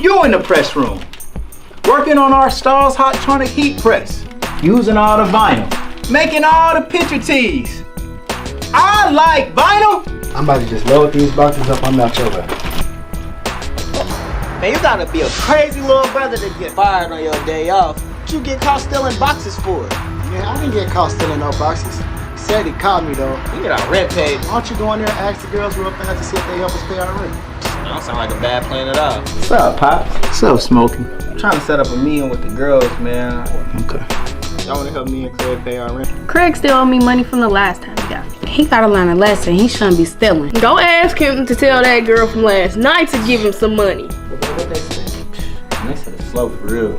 You in the press room, working on our Stars Hottronic heat press, using all the vinyl, making all the picture tees. I like vinyl. I'm about to just load these boxes up on that shoulder. Man, you gotta be a crazy little brother to get fired on your day off. What you get caught stealing boxes for? Man, I didn't get caught stealing no boxes. He said he caught me though. You get our rent paid. Why don't you go in there and ask the girls real fast to see if they help us pay our rent? That don't sound like a bad plan at all. What's up, Pops? What's up, Smokey? I'm trying to set up a meeting with the girls, man. Okay. Y'all wanna help me and Craig pay our rent? Craig still owe me money from the last time he got me. He gotta learn a lesson. He shouldn't be stealing. Go ask him to tell that girl from last night to give him some money. What they say? They said it's slow for real.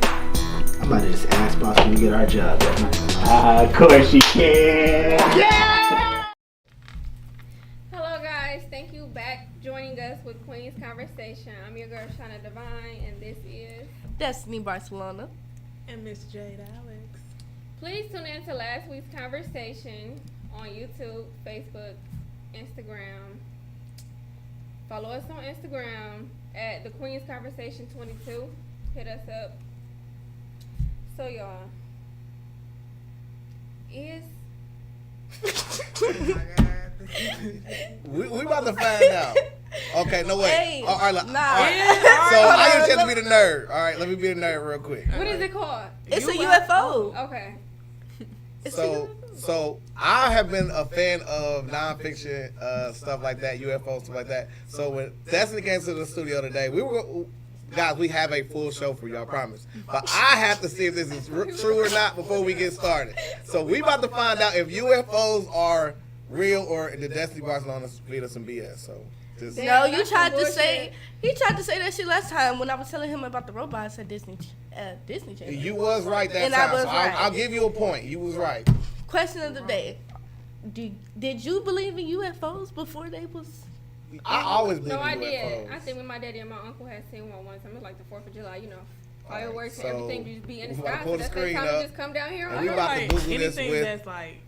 I'm about to just ask boss when we get our job that night. Of course you can. Yeah! Hello guys, thank you back joining us with Queen's Conversation. I'm your girl Shauna Divine and this is Destini Barcelona. And Miss Jade Alex. Please tune in to last week's conversation on YouTube, Facebook, Instagram. Follow us on Instagram at the Queen's Conversation 22. Hit us up. So y'all, is we about to find out. Okay, no wait. Hey, all right, nah. all right. So I get a chance to be the nerd. All right, let me be the nerd real quick. what is it called? It's a UFO. Okay. So I have been a fan of nonfiction stuff like that, UFO stuff like that. So when Destiny came to the studio today, we have a full show for you, I promise. But I have to see if this is true or not before we get started. So we about to find out if UFOs are real or did Destiny Barcelona feed us some BS. So just No, you tried to say he tried to say that shit last time when I was telling him about the robots at Disney Channel. you was right that And time. I was so right. I'll give you a point. You was right. Question of the day: Did you believe in UFOs before they was? I always believe No, I in did. UFOs. I think when my daddy and my uncle had seen one time, it was like the 4th of July, you know. Fireworks so and everything just be in the we're gonna sky. pull So the that's the screen time up. to just come down here. And we on about to Like Google this anything with. that's like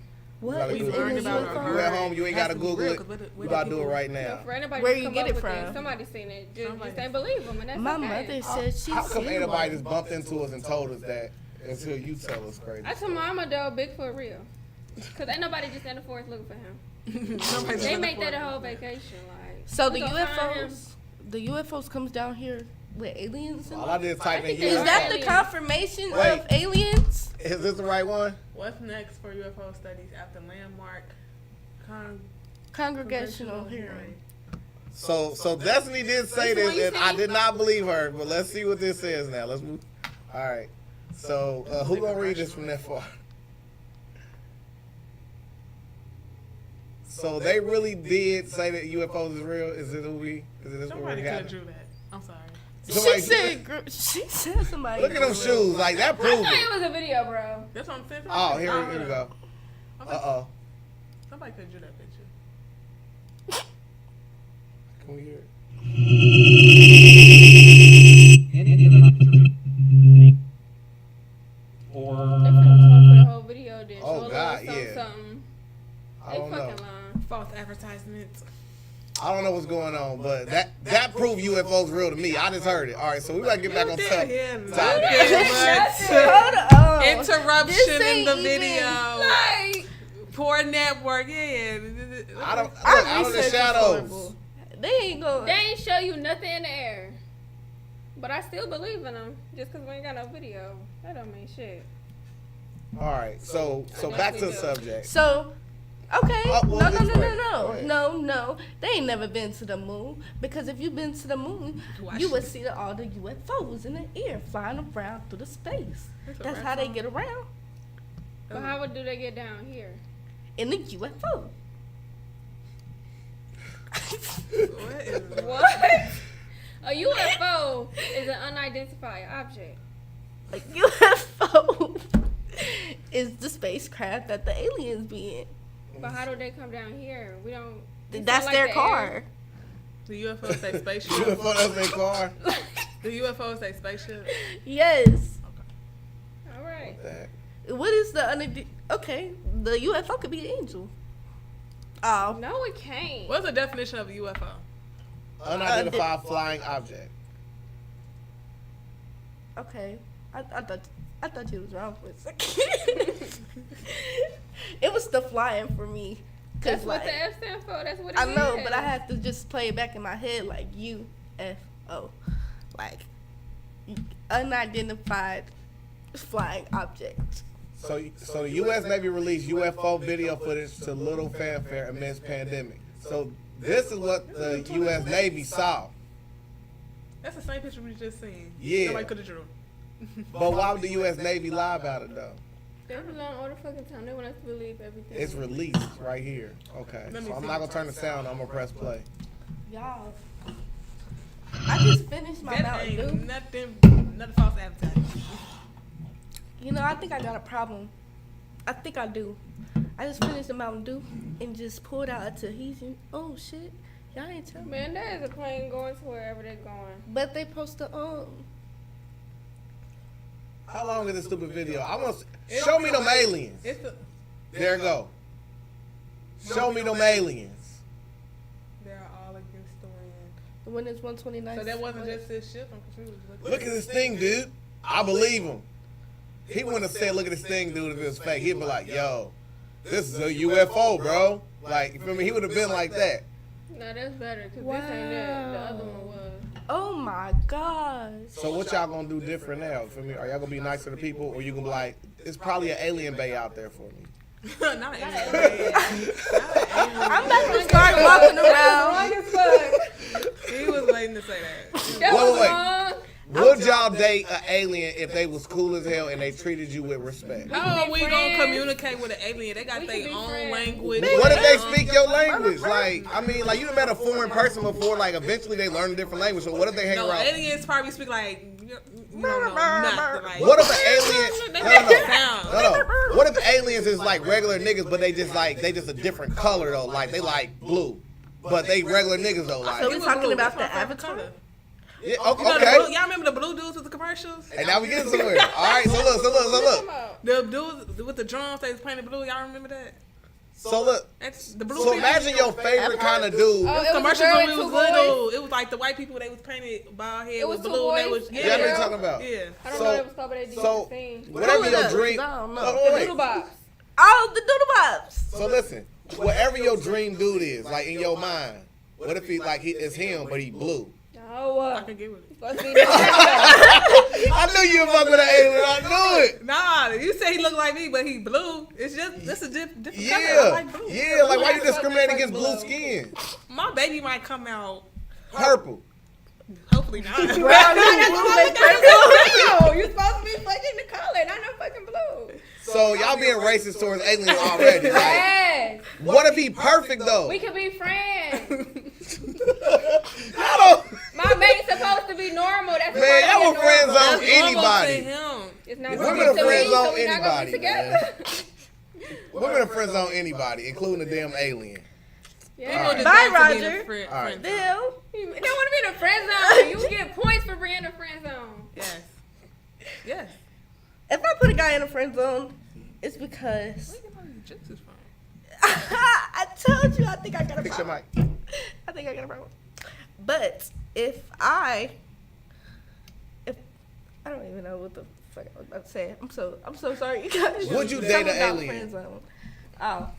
What We've is learned in about UFO? or You at home, you ain't has gotta to be Google real, it. 'cause what We about to do it people- right So now. for anybody Where to you come get up it with from? It, somebody seen it. Just Somebody- ain't believe them, and that's My okay. mother said she How come seen ain't nobody one. just bumped into us and told us that until you tell us crazy? I told my mama though, Bigfoot real. Cause ain't nobody just in the forest looking for him. Nobody's They looking make for that it. a whole vacation. Like So we the gonna find him. UFOs comes down here with aliens. And All I did is type in think is UFO. that the confirmation Wait. of aliens? Is this the right one? What's next for UFO studies after landmark Congregational hearing. So Destiny did say Which this, one you and I saying? did not believe her. But let's see what this says now. Let's move. All right. So who gonna read this from that far? So they really did say that UFOs is real. Is it who we? Is it this what Somebody we could got? have drew that. I'm sorry. She said somebody. Look at them shoes. Like that I proves thought it. it was a video, bro. That's what I'm saying. Oh, here we go. Somebody could have drew that picture. Can we hear it? They finna talk for the whole video, then Oh, show a God, little yeah. something. I They don't know. fucking lying. False advertisements. I don't know what's going on, but that proved UFOs real to me. I just heard it. All right, so we gotta get back on topic. Hold on. Interruption This in ain't the even- video. Like, Poor network. Yeah. Out of the shadows. They ain't going. they ain't show you nothing in the air. But I still believe in them. Just because we ain't got no video. That don't mean shit. All right, so back to the subject. So, okay. Oh, well, this way. Go ahead. No. They ain't never been to the moon. Because if you've been to the moon, you would see all the UFOs in the air flying around through the space. That's how they get around. But how do they get down here? In the UFO. What? A UFO is an unidentified object. A UFO is the spacecraft that the aliens be in. But how do they come down here? We don't. it's That's not like their the car. air. The UFO say spaceship. UFO, that's their car. The UFO say spaceship. Yes. All right. What is the okay? The UFO could be an angel. Oh No, it can't. What's the definition of a UFO? Unidentified flying object. Okay. I thought you was wrong for a second. It was the flying for me. That's Like, what the F stand for. That's what it is. I know, but I have to just play it back in my head like UFO. Like unidentified flying object. So the U.S. Navy released UFO video footage to little fanfare amidst pandemic. So this is what the U.S. Navy saw. That's the same picture we just seen. Yeah. Nobody could have drew. But why would the U.S. Navy lie about it though? They belong all the fucking time. They want us to believe everything. It's released right here. Okay. So I'm not gonna turn the sound. I'm gonna press play. Y'all, I just finished my That Mountain Dew. ain't nothing false advertising. You know, I think I got a problem. I think I do. I just finished the Mountain Dew and just pulled out a Tahitian. Oh shit, y'all ain't tell me. Man, there is a plane going to wherever they're going. But they post the How long is this stupid video? I want to show me them aliens. It's the, There you go. Show me them aliens. they're all against the wind. the one is 129. So that wasn't just his ship. I'm confused. Look at this thing, dude. I believe him. He wouldn't have said, "Look at this thing, dude." If it was fake, he'd be like, "Yo, this is a UFO, bro." Like, you feel me? He would have been like that. No, that's better because this ain't it. The other one was. Oh my gosh. So what y'all gonna do different now? For me, are y'all gonna be nice to the people, or you gonna be like, "It's probably an alien bay out there for me." Not an alien. I'm about to start walking around. Wrong as fuck. He was waiting to say that. That Wait, was wait. wrong. Would y'all date an alien if they was cool as hell and they treated you with respect? How are we gonna friends. communicate with an alien? They got We can their be own friends. language. What if they speak your language? Like, I mean, like you done met a foreign person before. Like, eventually they learn a different language. So what if they hang No, around? aliens probably speak like you don't know nothing. Like, What if an alien? They No, make no, a sound. no. What if aliens is like regular niggas, but they just a different color though? Like they like blue, but they regular niggas though. Like, So we talking about That's the my favorite Avatar? color. yeah, You know the blue, okay. y'all remember the blue dudes with the commercials? And now we getting somewhere. All right, so look. The dudes with the drums, they was playing the blue. Y'all remember that? So look. That's the blue. So people. imagine your favorite kind of dude. Oh, it was a commercials girl when and we was two little. boys. It was like the white people. They was painted bald head It was with two blue. And they boys. was Yeah, I know what you're talking about. Yeah. I don't know So- what it was called, but they did So the thing. whatever Pull it your up, dream. 'cause I don't know. Hold on, The wait. doodle box. Oh, the doodle bops. So listen, whatever your dream dude is, like in your mind, what if it's him, but he blue? No, I can get with it. supposed to be no. I knew you were fucking with an alien. I knew it. Nah, you say he look like me, but he blue. It's just this a different color. I Yeah, like blue. yeah. Like why you discriminating against blue skin? My baby might come out. Purple. Hopefully not. Brown, no, you supposed to be fucking the color, not no fucking blue. So y'all being racist towards aliens already. Like, Yes, what if he perfect though? we could be friends. I don't. My mate's supposed to be normal. That's Man, y'all supposed were to be friends normal. on That's normal to anybody. him. It's not Women gonna are be to friends me, on so we're not gonna anybody, be together. Women are friends on anybody, including the damn alien. Yeah. People deserve Bye, to be Roger. the friend- All right. friend Bill. zone. You don't want to be in the friend zone. You get points for being in the friend zone. Yes. Yes. If I put a guy in a friend zone, it's because Where you get all these gypsies from? I told you I think I got a Fix your problem. mic. I think I got a problem. But if I don't even know what the fuck I was about to say. I'm so sorry, you guys. Would you date Something an about alien? friend zone. Oh,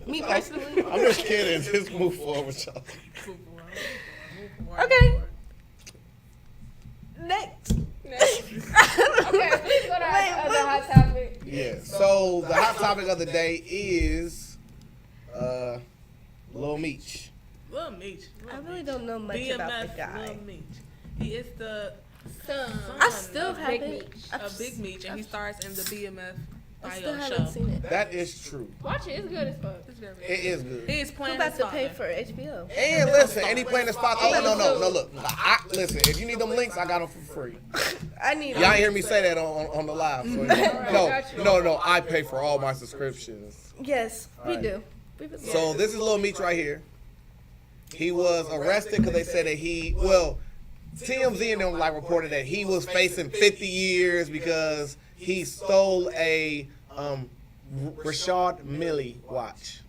me personally. I'm just kidding. Just move forward, y'all. Okay. Next. Okay, please go to Wait, other what hot topic. Yeah. So the hot topic of the day is Lil Meech. Lil Meech. I really don't know much about the BMF guy. Lil Meech. He is the Son. I still of haven't. a Big Meech, and he stars in the BMF I still bio haven't show. seen it. That is true. Watch it. It's good as fuck. It's very It is good. He is Who playing about his to pay father. for HBO? And listen, and he playing the spot. Oh no, look. Listen, if you need them links, I got them for free. I need. Y'all ain't hear me say that on the live. So no, I pay for all my subscriptions. Yes, we Alright. do. So this is Lil Meech right here. He was arrested because they said that TMZ and them like reported that he was facing 50 years because he stole a Rashad Millie watch.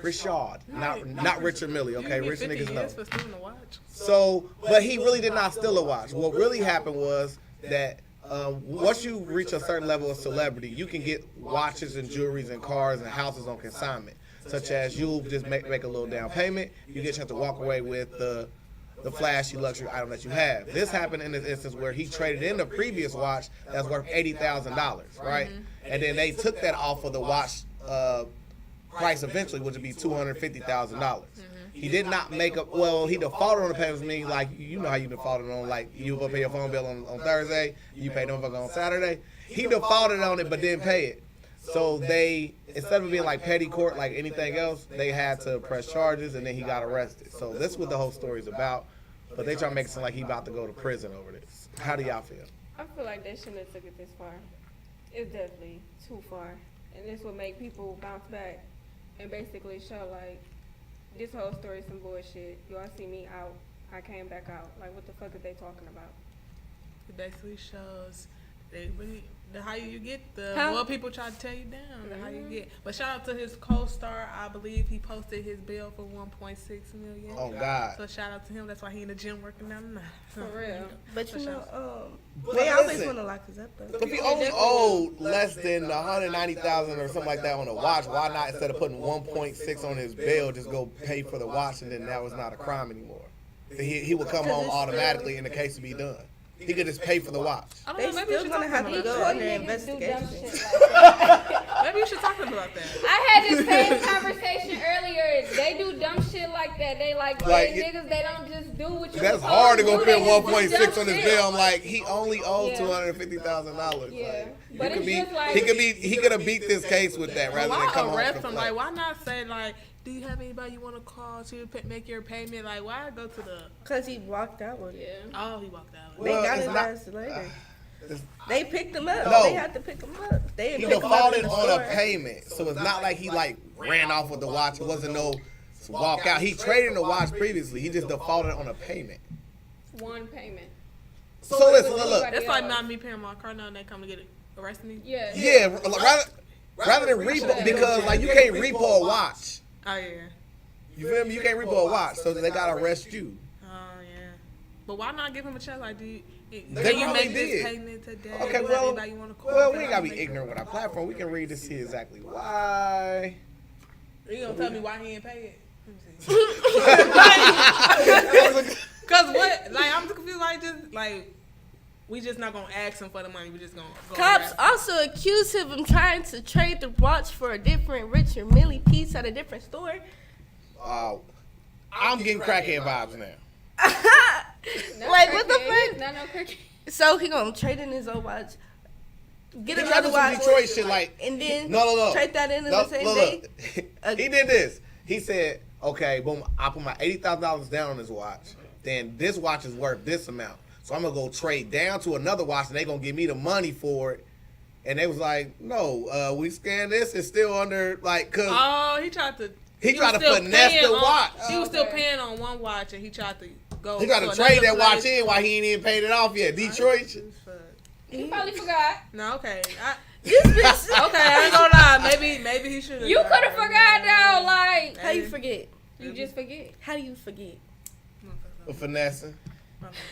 Rashad, not Richard Millie. Okay, You rich get 50 niggas know. years for stealing a watch. So, but he really did not steal a watch. What really happened was that once you reach a certain level of celebrity, you can get watches and jewelries and cars and houses on consignment, such as you'll just make a little down payment. You get a chance to walk away with the flashy luxury item that you have. This happened in this instance where he traded in the previous watch that's worth $80,000, right? And then they took that off of the watch price eventually, which would be $250,000. He did not make up. Well, he defaulted on the payments. Meaning, like, you know how you defaulted on, like, you go pay your phone bill on Thursday, you pay them on Saturday. He defaulted on it but didn't pay it. So they, instead of being like petty court like anything else, they had to press charges, and then he got arrested. So this is what the whole story is about. But they try to make it seem like he about to go to prison over this. How do y'all feel? I feel like they shouldn't have took it this far. It's definitely too far. And this would make people bounce back and basically show, like, this whole story is some bullshit. Y'all see me out. I came back out. Like, what the fuck are they talking about? It basically shows they really, the higher you get, the How? more people try to tear you down. The higher you get. But shout out to his co-star. I believe he posted his bill for $1.6 million. Oh God! So shout out to him. That's why he in the gym working out tonight. For real. But you So know, But they always listen, want to lock us up though. If he only owed less than $190,000 or something like that on a watch, why not, instead of putting 1.6 on his bill, just go pay for the watch, and then that was not a crime anymore? He would come home automatically, and the case would be done. He could just pay for the watch. I don't They know, maybe you still should gonna talk have about to go that. under Niggas do dumb investigation. shit like that. Maybe you should talk about that. I had the same conversation earlier. They do dumb shit like that. They like niggas. They don't just do what you. That's supposed hard to go do. spend They just do 1.6 dumb on his shit. bill. I'm like, he only owed Yeah. $250,000. Yeah. Like, But it's just like- he could have beat this case with that rather than come Why home arrest from him? Like, why not say, like, do you have anybody you want to call to make your payment? Like, why go to the... Cause he walked out with it. Yeah. Oh, he walked out. Well, They got it's his not- ass later. They picked him up. No. They had to pick him up. They He didn't pick him up defaulted in the on store. a payment, so it's not like he like ran off with the watch. It wasn't no walk out. He traded the watch previously. He just defaulted on a payment. One payment. So listen, look. That's like not me paying my car now and they come to get it, arrest me. Yeah. Yeah, rather than repo, because like you can't repo a watch. Oh, yeah. You feel me? You can't repo a watch, so they gotta arrest you. Oh, yeah. But why not give him a chance? Like, do you probably make did. this payment today? Okay, Do well, anybody you wanna call? we ain't gotta be ignorant with our platform. We can read to see exactly why. You gonna tell me why he ain't pay it? Let me see. Cause what? Like, I'm confused. Like, just like we just not gonna ask him for the money. We just gonna go. Cops arrest him. also accused him of trying to trade the watch for a different Richard Mille piece at a different store. I'm getting crackhead vibes now. No Like, what the crackhead. fuck? Not no cricket. So he gonna trade in his old watch, get He tried to another do some watch, Detroit shit like. and then No. trade that in No, the same look. day. He did this. He said, okay, boom, I put my $80,000 down on this watch. Then this watch is worth this amount. So I'm going to go trade down to another watch, and they're going to give me the money for it. And they was like, no, we scanned this. It's still under, like, because Oh, he tried to. he tried to was still finesse paying the on- watch. He was still paying on one watch, and he tried to go. He tried to to trade another that watch place. in while he ain't even paid it off yet. Detroit shit. He probably forgot. No, okay. This bitch. Okay, I ain't gonna lie. Maybe he should have. You could have forgot though. Like How you forget? you just forget. How do you forget? For finessing.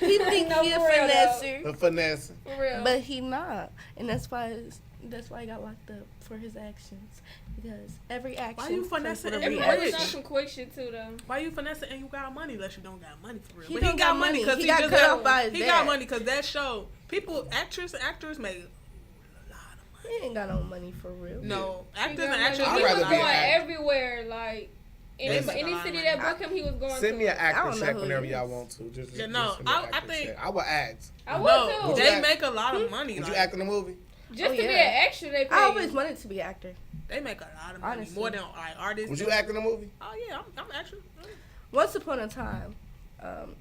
He think No, he a for real, finesser, For finessing. For real. but he not, and that's why he got locked up for his actions. Because every action. Why you comes finessing with a every Everybody rich? done some quick shit too though. Why you finessing and you got money unless you don't got money for real? He But don't got money. because He got just cut off by his He dad. got money because that show. People, actors make a lot of money. He ain't got no money for real. No, He actors got and money. actresses I'd He make rather was a be lot an of going money. actor. everywhere. Like any city that booked him, he was going. Send me an to. I actor don't know check who whenever he y'all is. want to. Just Yeah, no, send me an I actor think- check. I would act. I would No, too. they make a lot of money. Would Like, you act in the movie? Just Oh, to be yeah. an extra, they pay. I always wanted to be an actor. they make a lot of money, Honestly. more than like artists. Would you act in the movie? Oh yeah, I'm actually. Once upon a time,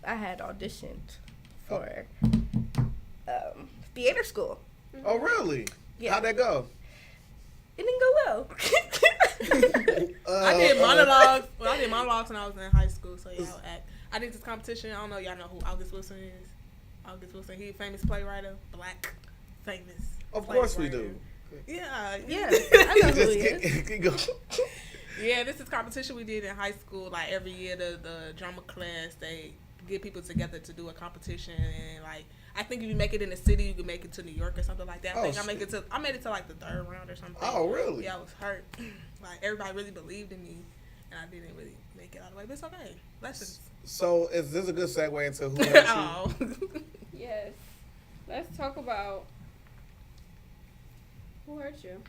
I had auditioned for theater school. Oh, really? Yeah. How'd that go? It didn't go well. I did monologues. Well, I did monologues when I was in high school, so yeah, I'll act. I did this competition. I don't know, y'all know who August Wilson is. August Wilson, he a famous playwright, black, famous. Of course we playwright. do. Yeah, Yeah, I know who Just he is. keep going. Yeah, this is competition we did in high school. Like every year, the drama class they get people together to do a competition, and like I think if you make it in the city, you can make it to New York or something like that. I think I made it to like the 3rd round or something. Oh, really? Yeah, I was hurt. Like everybody really believed in me, and I didn't really make it all the way, but it's okay. Lessons. So is this a good segue into who hurt you? Oh. Yes. Let's talk about who hurt you.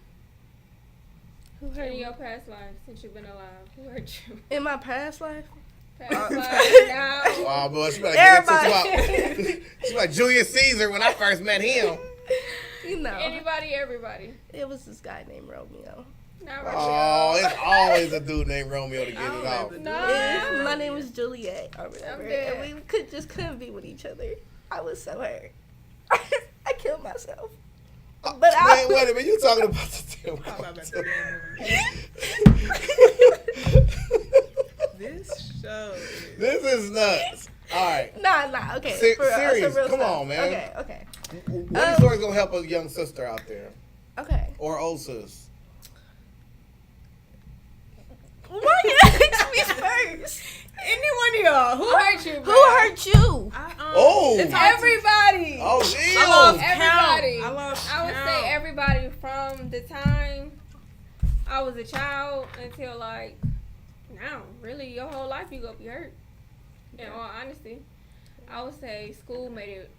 Who hurt In me? your past life, since you've been alive, who hurt you? In my past life? Past life, now. Oh, boy, she better get into She's like Julius Caesar when I first met him. You know. Anybody, everybody. It was this guy named Romeo. Not Romeo. Oh, it's always a dude named Romeo to get it off. No. My name was Juliet or whatever. I'm dead. And we couldn't be with each other. I was so hurt. I killed myself. But Wait a minute, you talking about the damn How about that This show. This is nuts. All right. Nah. Okay. Serious. Real Come stuff. on, man. Okay. What story's gonna help a young sister out there? Okay. Or old sis? Why you ask me first? Anyone of y'all? Who hurt you, bro? Who hurt you? Oh. Everybody. Oh, I lost damn. Everybody. count. I lost I would count. say everybody from the time I was a child until like now. Really, your whole life you gonna be hurt. In all honesty, I would say school made it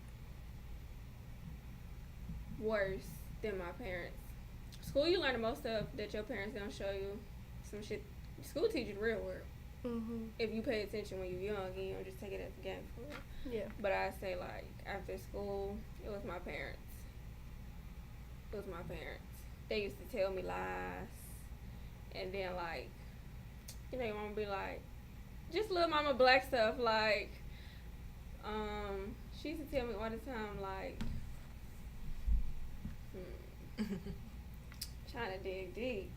worse than my parents. School, you learn the most stuff that your parents don't show you. Some shit. School teach you the real world. Mm-hmm. If you pay attention when you're young and you don't just take it as a game for real. Yeah. But I say like after school, it was my parents. It was my parents. They used to tell me lies, and then like, you know, your mama be like, just little mama black stuff like, she used to tell me all the time like, trying to dig deep.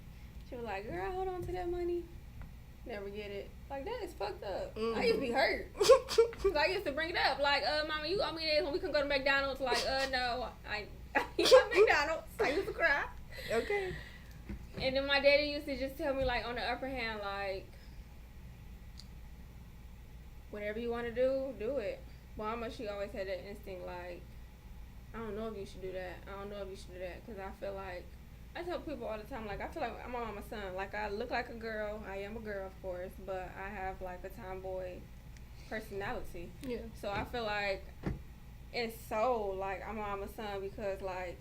She was like, girl, hold on to that money. Never get it. Like, that is fucked up. I used to be hurt. Cause I used to bring it up. Like, mama, you owe me this when we can go to McDonald's. Like, no, I eat my McDonald's. I used to cry. Okay. And then my daddy used to just tell me, like, on the upper hand, like, whatever you want to do it. Mama, she always had that instinct, like, I don't know if you should do that. I don't know if you should do that. Because I feel like, I tell people all the time, like, I feel like I'm my mama's son. Like, I look like a girl. I am a girl, of course. But I have, like, a tomboy personality. Yeah. So I feel like it's so, like, I'm my mama's son because, like,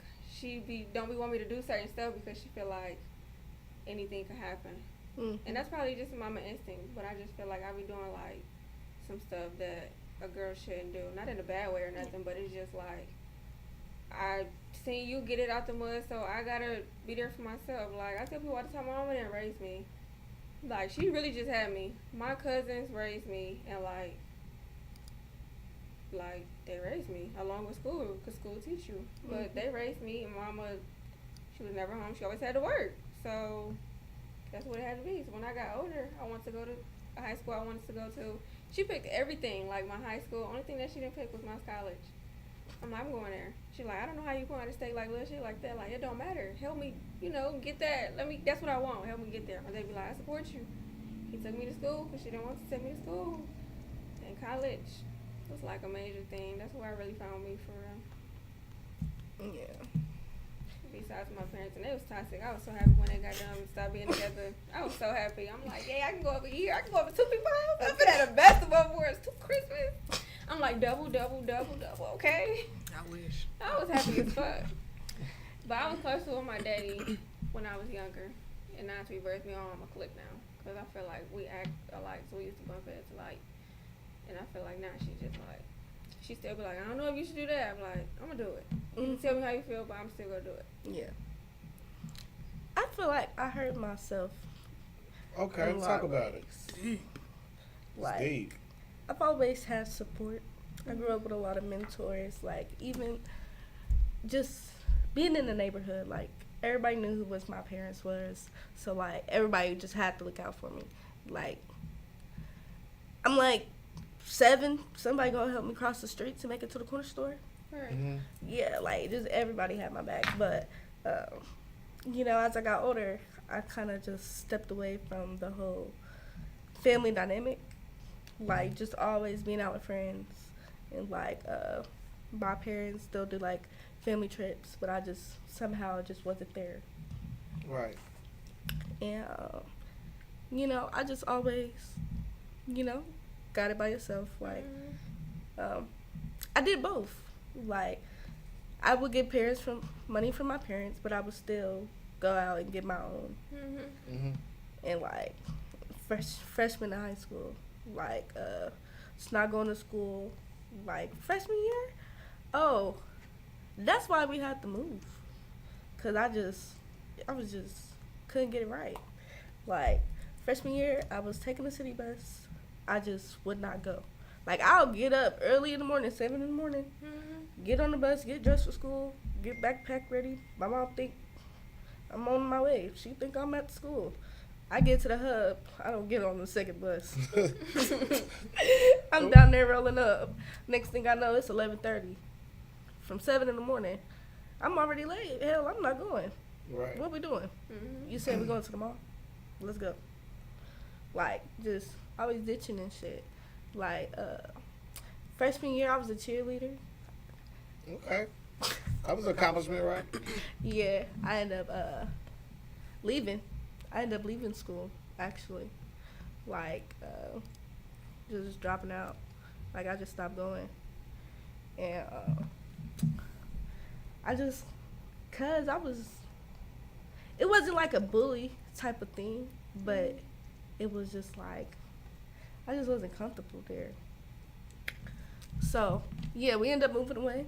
don't be want me to do certain stuff because she feel like anything could happen. Mm-hmm. And that's probably just mama instinct. But I just feel like I be doing, like, some stuff that a girl shouldn't do. Not in a bad way or nothing, but it's just, like, I seen you get it out the mud, so I gotta be there for myself. Like, I tell people all the time, my mama didn't raise me. Like, she really just had me. My cousins raised me, and, like, they raised me along with school, because school teach you. But they raised me, and mama, she was never home. She always had to work. So, that's what it had to be. So, when I got older, I wanted to go to a high school I wanted to go to. She picked everything, like, my high school. Only thing that she didn't pick was my college. I'm like, I'm going there. She's like, I don't know how you going to stay like little shit like that. Like, it don't matter. Help me, get that. That's what I want. Help me get there. Or they be like, I support you. He took me to school because she didn't want to take me to school. And college was like a major thing. That's where I really found me for real. Yeah. Besides my parents, and they was toxic. I was so happy when they got done and stopped being together. I was so happy. I'm like, yeah, I can go over here. I can go over two people's house. I've been at the best of both worlds. 2 Christmas. I'm like, double, okay? I wish. I was happy as fuck. But I was close with my daddy when I was younger. And now she birthed me on, I'm a click now. Because I feel like we act alike, so we used to bump heads alike. And I feel like now she just like, she still be like, I don't know if you should do that. I'm like, I'm going to do it. You can tell me how you feel, but I'm still going to do it. Yeah. I feel like I hurt myself. Okay, let's talk about it. Like, Deep. I've always had support. I grew up with a lot of mentors. Like, even just being in the neighborhood, like, everybody knew who was my parents was. So, like, everybody just had to look out for me. Like, I'm like 7. Somebody gonna help me cross the street to make it to the corner store. Right. Mm-hmm. Yeah, like, just everybody had my back. But, as I got older, I kind of just stepped away from the whole family dynamic. like just always being out with friends, and like my parents still do like family trips, but I just somehow just wasn't there. Right. And you know, I just always, you know, got it by yourself. Like I did both. Like I would get money from my parents, but I would still go out and get my own. And like freshman in high school, like just not going to school, like freshman year. Oh, that's why we had to move, cause I was just couldn't get it right. Like freshman year, I was taking the city bus. I just would not go. Like I'll get up early in the morning, 7 in the morning, get on the bus, get dressed for school, get backpack ready. My mom think I'm on my way. She think I'm at school. I get to the hub. I don't get on the second bus. I'm down there rolling up. Next thing I know, it's 11:30. From 7 in the morning, I'm already late. Hell, I'm not going. Right. What we doing? You said we're going to the mall? Let's go. Like, just always ditching and shit. Like, freshman year, I was a cheerleader. Okay. That was an accomplishment, right? Yeah, I ended up leaving. I ended up leaving school, actually. Like, just dropping out. Like, I just stopped going. And it wasn't like a bully type of thing, but it was just like, I just wasn't comfortable there. So, yeah, we ended up moving away.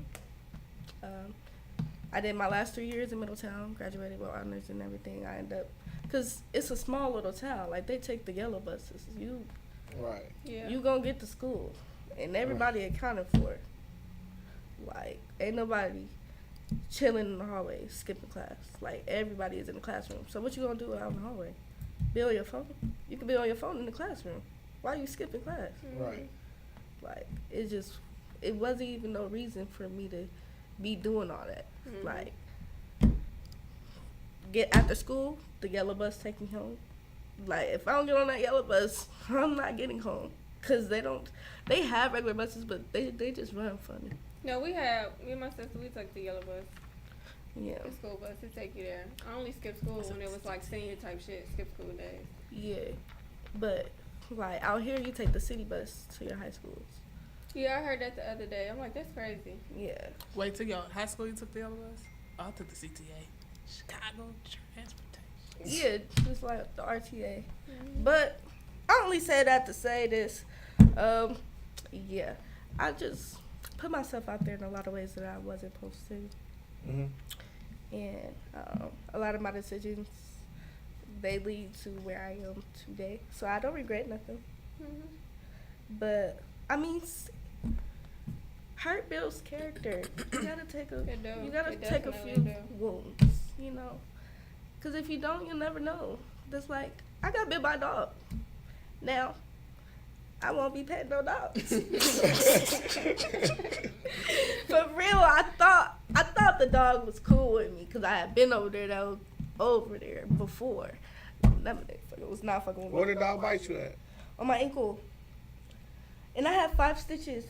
I did my last 3 years in Middletown, graduated with honors and everything. I ended up, because it's a small little town. Like, they take the yellow buses. You gonna get to school, and everybody accounted for it. Like, ain't nobody chilling in the hallway, skipping class. Like, everybody is in the classroom. So what you gonna do out in the hallway? Be on your phone? You can be on your phone in the classroom. Why are you skipping class? Right. Like, it wasn't even no reason for me to be doing all that. Like, get after school, the yellow bus take me home. Like, if I don't get on that yellow bus, I'm not getting home. Because they have regular buses, but they just run funny. No, me and my sister, we took the yellow bus. Yeah. The school bus to take you there. I only skipped school when it was like senior type shit, skip school days. Yeah. But, like, out here, you take the city bus to your high schools. Yeah, I heard that the other day. I'm like, that's crazy. Yeah. Wait till your high school you took the yellow bus? Oh, I took the CTA. Chicago Transportation. Yeah, just like the RTA. But I only say that to say this. Yeah, I just put myself out there in a lot of ways that I wasn't supposed to. And a lot of my decisions, they lead to where I am today. So I don't regret nothing. But, I mean, hurt builds character. You gotta take a few wounds, you know. Because if you don't, you'll never know. Just like, I got bit by a dog. Now, I won't be petting no dogs. For real, I thought the dog was cool with me because I had been over there before. That motherfucker was not fucking with me. Where did the dog bite you at? On my ankle. And I had 5 stitches.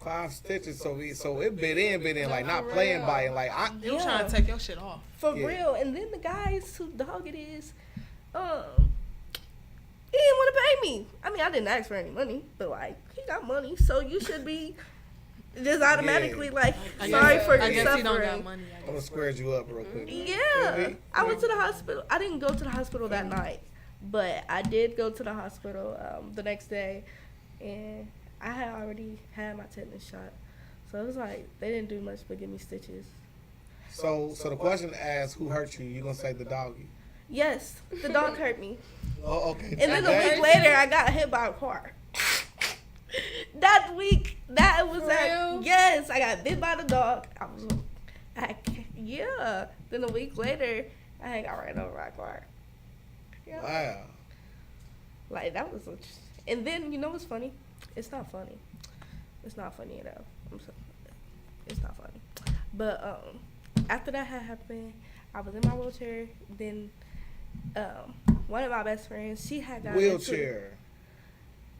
5 stitches, so it bit in, like not playing biting, like They was trying to take your shit off. For real. And then the guys whose dog it is, he didn't want to pay me. I mean, I didn't ask for any money, but like, he got money, so you should be just automatically like, sorry for your suffering. I guess he don't got money. I'm gonna square you up real quick. Yeah. I went to the hospital. I didn't go to the hospital that night, but I did go to the hospital the next day, and I had already had my tetanus shot. So it was like, they didn't do much but give me stitches. So the question asks, who hurt you? You gonna say the doggy? Yes, the dog hurt me. Oh, okay. And then a week later, I got hit by a car. That week, that was yes, I got bit by the dog. Yeah. Then a week later, I got ran over by a car. Yeah. Wow. Like, that was and then, you know what's funny? It's not funny. It's not funny at all. It's not funny. But after that had happened, I was in my wheelchair. Then one of my best friends, she had got wheelchair.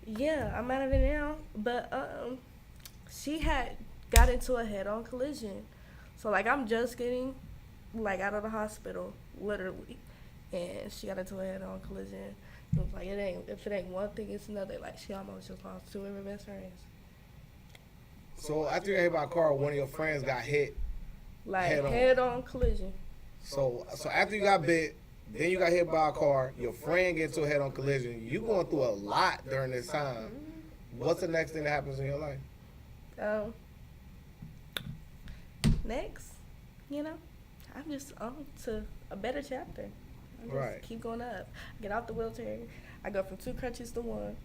Yeah, I'm out of it now. But she had got into a head-on collision. So like I'm just getting like out of the hospital, literally, and she got into a head-on collision. It was like if it ain't one thing, it's another. Like she almost just lost two of her best friends. So after you got hit by a car, one of your friends got hit. Like Head-on. head-on collision. So after you got bit, then you got hit by a car. Your friend gets into a head-on collision. You going through a lot during this time. What's the next thing that happens in your life? Next, I'm just on to a better chapter. I just Right. keep going up. I get out the wheelchair. I go from 2 crutches to 1.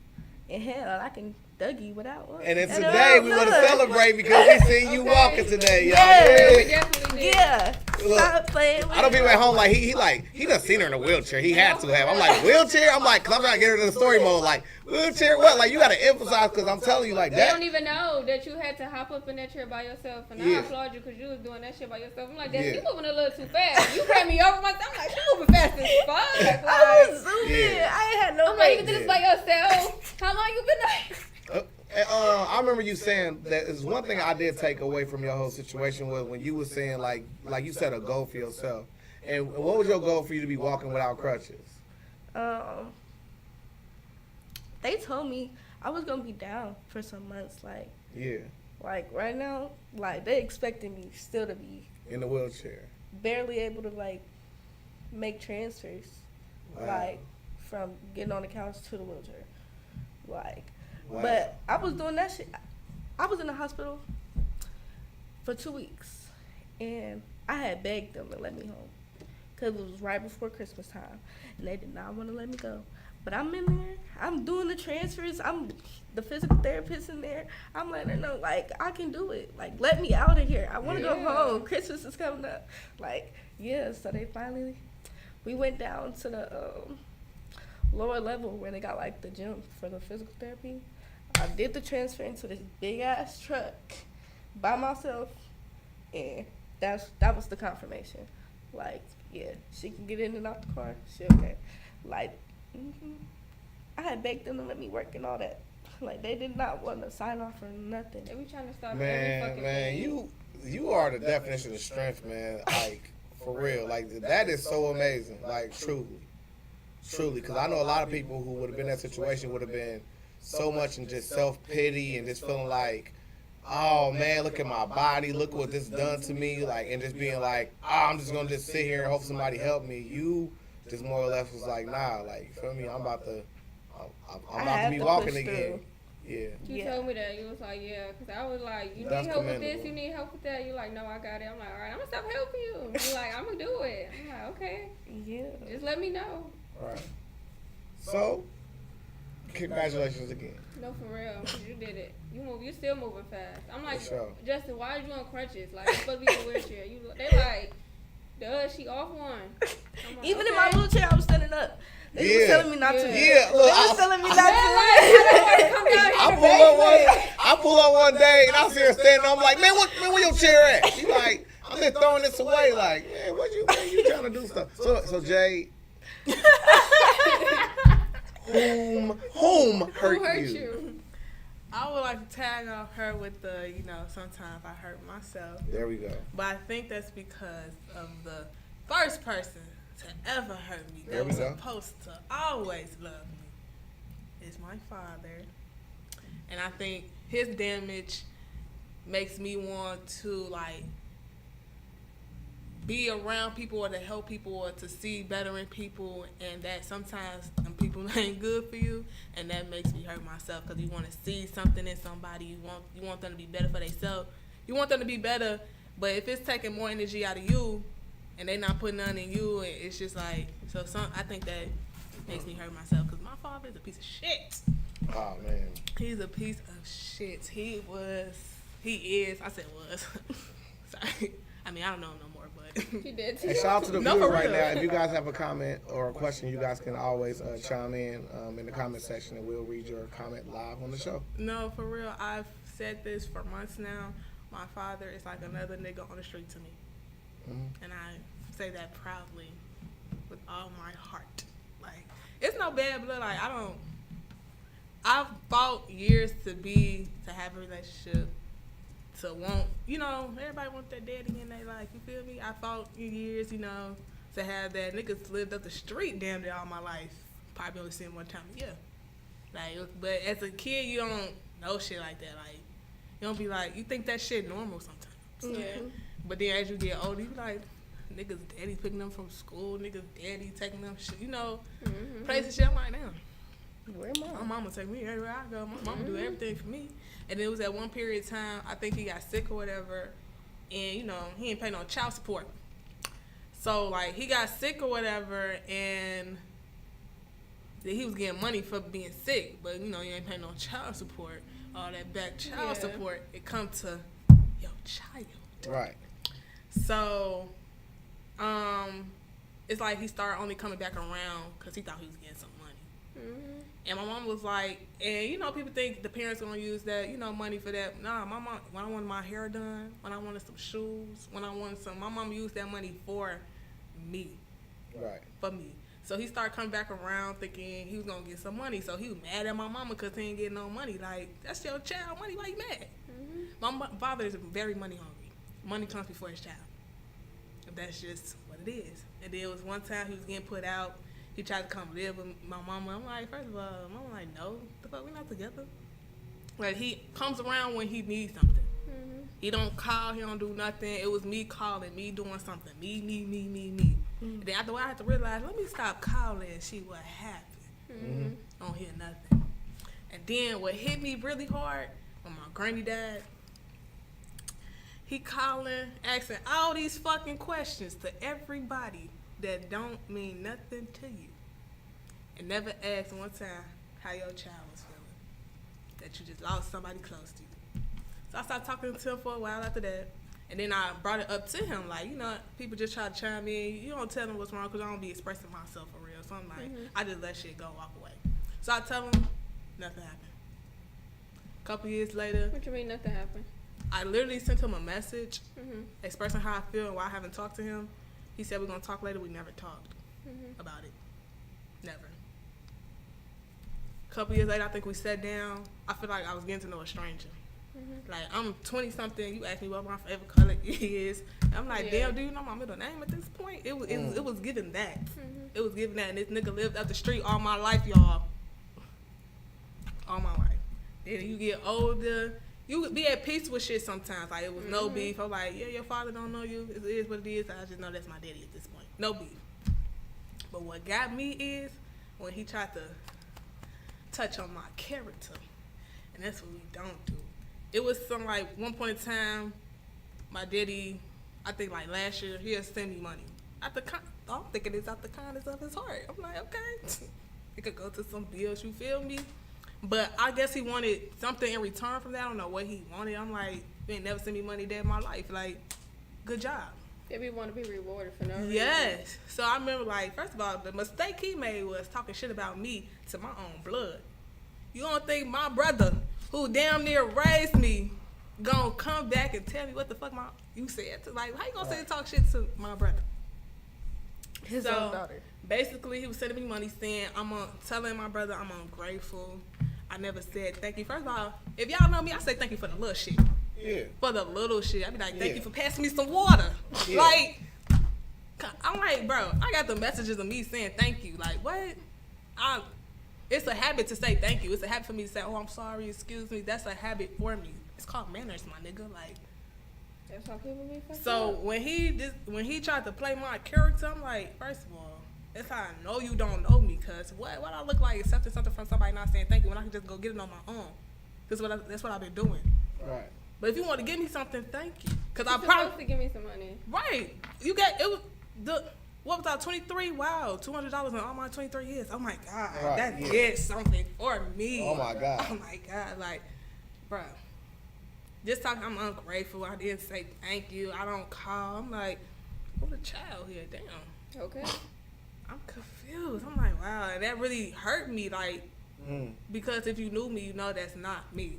And hell, I can Dougie without one. And then And today we want to celebrate because we seen you walking today, y'all. Yeah. We definitely did. Yeah. Look, Stop playing with I don't me. be at home like he done seen her in a wheelchair. He had to have. I'm like, wheelchair? I'm like, cause I'm trying to get her to the story mode. Like, wheelchair? What? Like, you got to emphasize because I'm telling you like They that. don't even know that you had to hop up in that chair by yourself, and Yeah. I applaud you because you was doing that shit by yourself. I'm like, Dad, Yeah. you moving a little too fast. You ran me over myself. I'm like, you moving fast as fuck. Like, I was zooming. Yeah. I ain't had no I'm like, you break. did this by yourself. How long you been there? I remember you saying that is one thing I did take away from your whole situation was when you was saying like you set a goal for yourself. And what was your goal for you to be walking without crutches? They told me I was gonna be down for some months. Yeah, Like right now, like they expecting me still to be in the wheelchair. barely able to like make transfers. Wow. Like from getting on the couch to the wheelchair. Like, Wow. but I was doing that shit. I was in the hospital for 2 weeks, and I had begged them to let me home because it was right before Christmas time, and they did not want to let me go. But I'm in there. I'm doing the transfers. I'm the physical therapist in there. I'm letting her know, like, I can do it. Like, let me out of here. I want to go Yeah. home. Christmas is coming up. Like, yeah. So they finally, we went down to the lower level where they got like the gym for the physical therapy. I did the transfer into this big ass truck by myself, and that was the confirmation. Like, yeah, she can get in and out the car. She okay. Like, I had begged them to let me work and all that. Like, they did not want to sign off or nothing. They be trying to stop every Man, fucking man, thing. you are the definition of strength, man. Like, for real. Like, that is so amazing. Like, truly. Because I know a lot of people who would have been in that situation would have been so much in just self-pity and just feeling like, oh, man, look at my body. Look what this done to me. Like, and just being like, oh, I'm just going to just sit here and hope somebody help me. You just more or less was like, nah, like, you feel me? I'm about to be walking push again. through. Yeah. You Yeah. told me that. You was like, yeah. Because I was like, you That's need help with commendable. this, you need help with that. You're like, no, I got it. I'm like, all right, I'm going to stop helping you. You're like, I'm going to do it. I'm like, okay. Yeah. Just let me know. All right. So, congratulations again. No, for real. 'Cause you did it. You still moving fast. I'm like, For sure. Justin, why are you on crutches? Like, you're supposed to be in a wheelchair. They like, duh, she off one. I'm like, Even in okay. my wheelchair, I was standing up. They Yeah. was telling me not to. Yeah, look, They was telling me not to. I pull up one day and I see her standing. I'm like, man, where your chair at? She like, I'm just throwing this away. Like, man, what you trying to do stuff? So Jay, whom hurt Who hurt you? you? I would like to tag off her with the, sometimes I hurt myself. There we go. But I think that's because of the first person to ever hurt me There that we was go. supposed to always love me is my father. And I think his damage makes me want to, like, be around people or to help people or to see better in people, and that sometimes them people ain't good for you, and that makes me hurt myself because you want to see something in somebody. You want them to be better for themselves. You want them to be better, but if it's taking more energy out of you and they not putting none in you, it's just like, I think that makes me hurt myself because my father is a piece of shit. Oh man. He's a piece of shit. He is. I said was. Sorry. I mean, I don't know him no more, but. He did too. Hey, shout out to the No, viewers for right real. now. If you guys have a comment or a question, you guys can always chime in the comment section, and we'll read your comment live on the show. No, for real. I've said this for months now. My father is like another nigga on the street to me. Mhm. And I say that proudly with all my heart. Like, it's no bad blood. Like, I I've fought years to have a relationship, to want, you know, everybody want that daddy in their life, you feel me? I fought years, you know, to have that. Niggas lived up the street damn near all my life. Probably only seen one time a year. Like, but as a kid, you don't know shit like that. Like, you don't be like, you think that shit normal sometimes. Yeah. But then as you get older, you be like, niggas daddy picking them from school, niggas daddy taking them shit, you know, places shit. I'm like, damn. Where My mama take me everywhere I go. My mama do everything for me. And it was at one period of time, I think he got sick or whatever, and, you know, he ain't pay no child support. So, like, he got sick or whatever, and he was getting money for being sick, but, you know, you ain't paying no child support. All that back child support, it come to your child. Right. So, it's like he started only coming back around because he thought he was getting some money. And my mom was like, and you know, people think the parents gonna use that, you know, money for that. Nah, my mom, when I wanted my hair done, when I wanted some shoes, when I wanted some, my mom used that money for me. Right. For me. So he started coming back around thinking he was gonna get some money. So he was mad at my mama because he ain't getting no money. Like, that's your child money, why you mad? My father is very money hungry. Money comes before his child. That's just what it is. And then it was one time he was getting put out. He tried to come live with my mama. I'm like, first of all, mama like, no, the fuck, we not together. Like, he comes around when he needs something. He don't call, he don't do nothing. It was me calling, me doing something. Me. And then after a while, I had to realize, let me stop calling and see what happened. Don't hear nothing. And then what hit me really hard, when my granny died, he calling, asking all these fucking questions to everybody that don't mean nothing to you. And never asked one time how your child was feeling. That you just lost somebody close to you. So I started talking to him for a while after that. And then I brought it up to him. Like, you know, people just try to chime in. You don't tell them what's wrong because I don't be expressing myself for real. So I'm like, I just let shit go, walk away. So I tell him, nothing happened. A couple years later. What you mean nothing happened? I literally sent him a message expressing how I feel and why I haven't talked to him. He said we're going to talk later. We never talked about it. Never. A couple years later, I think we sat down. I feel like I was getting to know a stranger. Like, I'm 20-something. You asked me what my favorite color is. I'm like, damn, do you know my middle name at this point? It was given that. It was given that. And this nigga lived up the street all my life, y'all. All my life. Then you get older. You be at peace with shit sometimes. Like, it was no beef. I'm like, yeah, your father don't know you. It is what it is. I just know that's my daddy at this point. No beef. But what got me is when he tried to touch on my character. And that's what we don't do. It was some, like, one point in time, my daddy, I think, like, last year, he'll send me money. I'm thinking it's out the kindness of his heart. I'm like, okay. It could go to some bills, you feel me? But I guess he wanted something in return from that. I don't know what he wanted. I'm like, you ain't never sent me money day in my life. Like, good job. Maybe want to be rewarded for no reason. Yes. So I remember, like, first of all, the mistake he made was talking shit about me to my own blood. You don't think my brother, who damn near raised me, gonna come back and tell me what the fuck you said? Like, how you gonna say talk shit to my brother? His own daughter. Basically, he was sending me money saying, telling my brother I'm ungrateful. I never said thank you. First of all, if y'all know me, I say thank you for the little shit. Yeah. For the little shit. I be like, thank you for passing me some water. Yeah. Like, I'm like, bro, I got the messages of me saying thank you. Like, what? It's a habit to say thank you. It's a habit for me to say, oh, I'm sorry, excuse me. That's a habit for me. It's called manners, my nigga. Like, that's how people be fucking so up. when he tried to play my character, I'm like, first of all, that's how I know you don't know me, cause what I look like is something from somebody not saying thank you when I can just go get it on my own. That's what I've been doing. Right. But if you want to give me something, thank you. Cause You're supposed to give me some money. Right. You got it was what was I 23? Wow, $200 in all my 23 years. Oh my God, right, that is something for me. Oh my God. Oh my God, like, bro. Just talking, I'm ungrateful. I didn't say thank you. I don't call. I'm like, what a child here. Damn. Okay. I'm confused. I'm like, wow, and that really hurt me, like, because if you knew me, you know that's not me.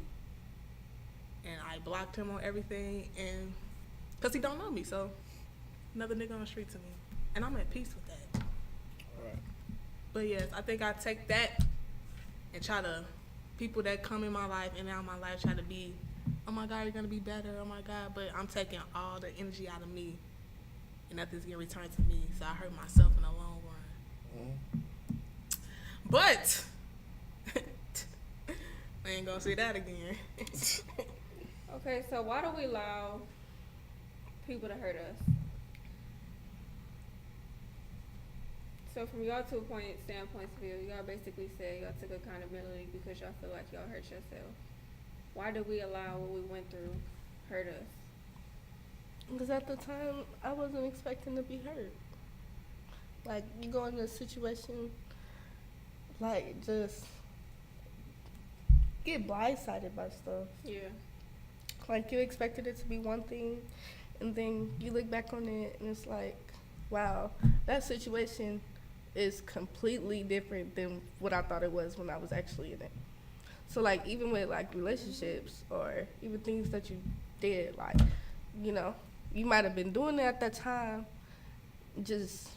And I blocked him on everything, and because he don't know me, so another nigga on the street to me, and I'm at peace with that. Right. But yes, I think I take that and try to people that come in my life and now my life try to be, oh my God, you're gonna be better, oh my God, but I'm taking all the energy out of me and nothing's getting returned to me, so I hurt myself in the long run. But I ain't gonna say that again. Okay, so why do we allow people to hurt us? So from y'all standpoints of view, y'all basically said y'all took accountability because y'all feel like y'all hurt yourself. Why did we allow what we went through hurt us? Because at the time, I wasn't expecting to be hurt. Like, you go into a situation, like, just get blindsided by stuff. Yeah. Like, you expected it to be one thing, and then you look back on it, and it's like, wow, that situation is completely different than what I thought it was when I was actually in it. So, like, even with, like, relationships or even things that you did, like, you know, you might have been doing it at that time, just